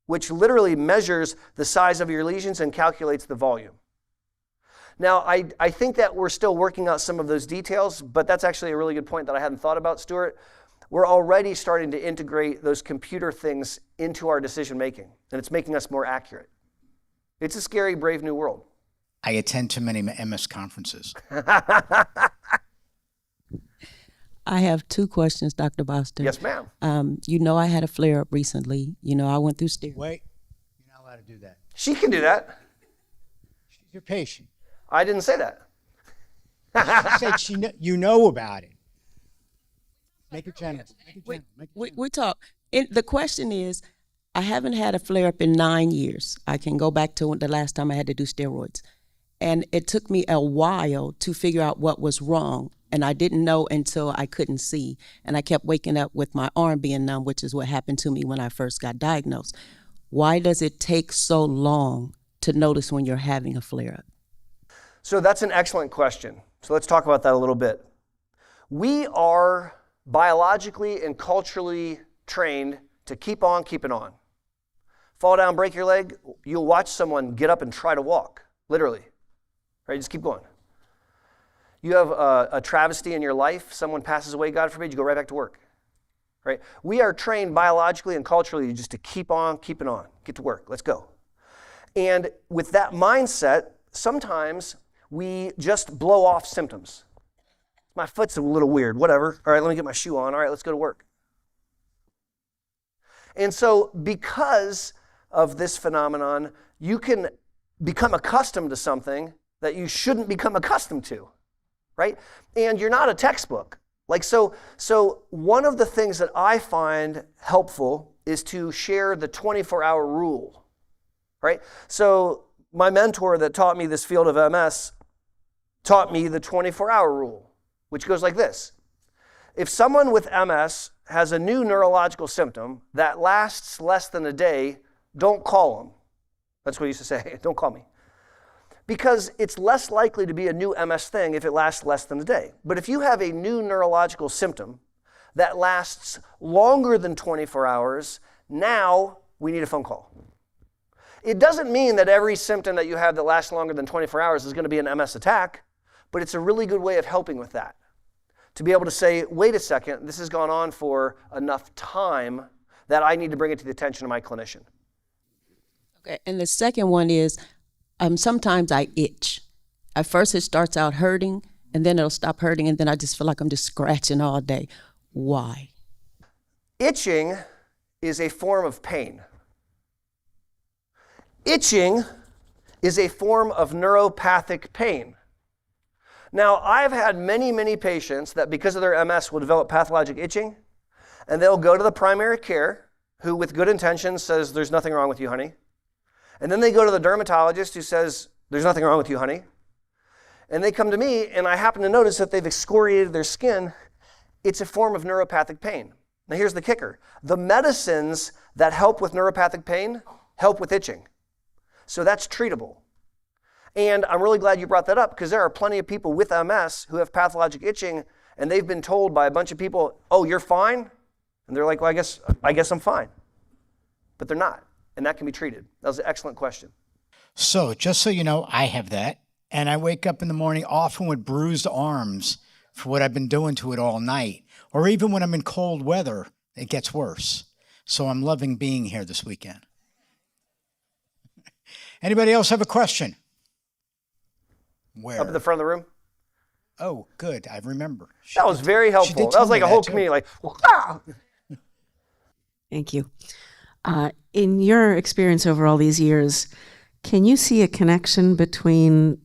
which literally measures the size of your lesions and calculates the volume. Now, I think that we're still working out some of those details, but that's actually a really good point that I hadn't thought about, Stuart. We're already starting to integrate those computer things into our decision making, and it's making us more accurate. It's a scary, brave new world. I attend too many MS conferences. I have two questions, Dr. Boster. Yes, ma'am. I had a flare-up recently. I went through steroids. Wait, you're not allowed to do that. She can do that. She's your patient. I didn't say that. She said you know about it. Make it gentle. We talk. The question is, I haven't had a flare-up in 9 years. I can go back to the last time I had to do steroids. And it took me a while to figure out what was wrong. And I didn't know until I couldn't see. And I kept waking up with my arm being numb, which is what happened to me when I first got diagnosed. Why does it take so long to notice when you're having a flare-up? So that's an excellent question. So let's talk about that a little bit. We are biologically and culturally trained to keep on keeping on. Fall down, break your leg, you'll watch someone get up and try to walk, literally. Right? Just keep going. You have a travesty in your life, someone passes away, God forbid, you go right back to work. Right? We are trained biologically and culturally just to keep on keeping on. Get to work, let's go. And with that mindset, sometimes we just blow off symptoms. My foot's a little weird, whatever. All right, let me get my shoe on. All right, let's go to work. And so because of this phenomenon, you can become accustomed to something that you shouldn't become accustomed to, right? And you're not a textbook. So one of the things that I find helpful is to share the 24-hour rule, right? So my mentor that taught me this field of MS taught me the 24-hour rule, which goes like this. If someone with MS has a new neurological symptom that lasts less than a day, don't call them. That's what he used to say, don't call me. Because it's less likely to be a new MS thing if it lasts less than a day. But if you have a new neurological symptom that lasts longer than 24 hours, now we need a phone call. It doesn't mean that every symptom that you have that lasts longer than 24 hours is going to be an MS attack, but it's a really good way of helping with that. to be able to say, wait a second, this has gone on for enough time that I need to bring it to the attention of my clinician. Okay, and the second one is sometimes I itch. At first it starts out hurting, and then it'll stop hurting, and then I just feel like I'm just scratching all day. Why? Itching is a form of pain. Itching is a form of neuropathic pain. Now, I've had many patients that because of their MS will develop pathologic itching, and they'll go to the primary care, who with good intentions says, there's nothing wrong with you, honey. And then they go to the dermatologist who says, there's nothing wrong with you, honey. And they come to me, and I happen to notice that they've excoriated their skin. It's a form of neuropathic pain. Now here's the kicker. The medicines that help with neuropathic pain help with itching. So that's treatable. And I'm really glad you brought that up because there are plenty of people with MS who have pathologic itching, and they've been told by a bunch of people, oh, you're fine? And they're like, well, I guess I'm fine. But they're not, and that can be treated. That was an excellent question. So just so you know, I have that. And I wake up in the morning often with bruised arms for what I've been doing to it all night. Or even when I'm in cold weather, it gets worse. So I'm loving being here this weekend. Anybody else have a question? Where? Up at the front of the room. Oh, good. I remember. That was very helpful. That was like a whole community, like, ah! Thank you. In your experience over all these years, can you see a connection between,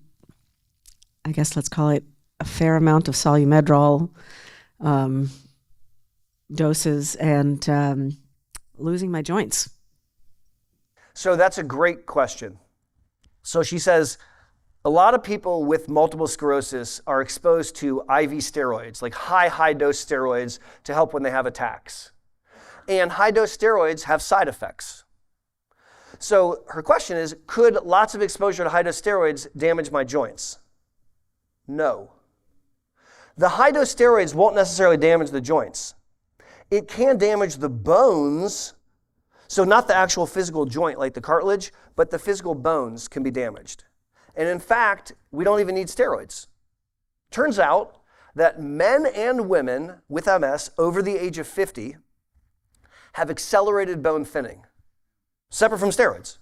I guess let's call it a fair amount of Solumedrol doses and losing my joints? So that's a great question. So she says, a lot of people with multiple sclerosis are exposed to IV steroids, like high dose steroids to help when they have attacks. And high dose steroids have side effects. So her question is, could lots of exposure to high dose steroids damage my joints? No. The high dose steroids won't necessarily damage the joints. It can damage the bones, so not the actual physical joint like the cartilage, but the physical bones can be damaged. And in fact, we don't even need steroids. Turns out that men and women with MS over the age of 50 have accelerated bone thinning, separate from steroids,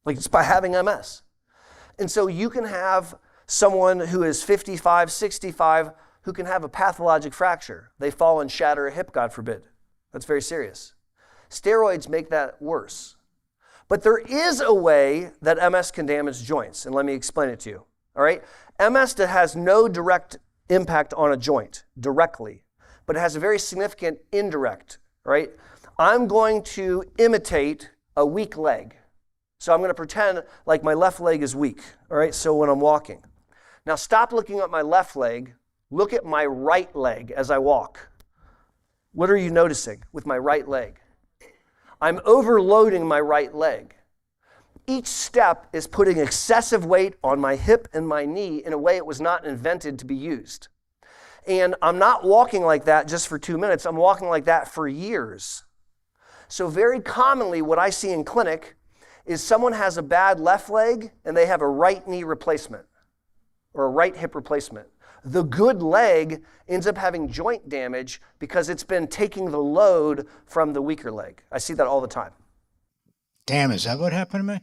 like it's by having MS. And so you can have someone who is 55, 65, who can have a pathologic fracture. They fall and shatter a hip, God forbid. That's very serious. Steroids make that worse. But there is a way that MS can damage joints, and let me explain it to you, all right? MS that has no direct impact on a joint directly, but it has a very significant indirect, all right? I'm going to imitate a weak leg. So I'm going to pretend like my left leg is weak, all right? So when I'm walking. Now stop looking at my left leg, look at my right leg as I walk. What are you noticing with my right leg? I'm overloading my right leg. Each step is putting excessive weight on my hip and my knee in a way it was not invented to be used. And I'm not walking like that just for 2 minutes. I'm walking like that for years. So very commonly what I see in clinic is someone has a bad left leg and they have a right knee replacement or a right hip replacement. The good leg ends up having joint damage because it's been taking the load from the weaker leg. I see that all the time. Damn, is that what happened to me?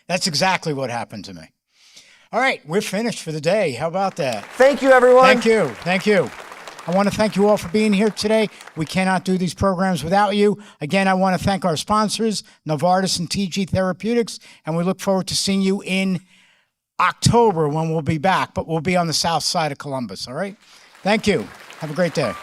That's exactly what happened to me. All right, we're finished for the day. How about that? Thank you, everyone. Thank you. Thank you. I want to thank you all for being here today. We cannot do these programs without you. Again, I want to thank our sponsors, Novartis and TG Therapeutics, and we look forward to seeing you in October when we'll be back, but we'll be on the south side of Columbus, all right? Thank you. Have a great day.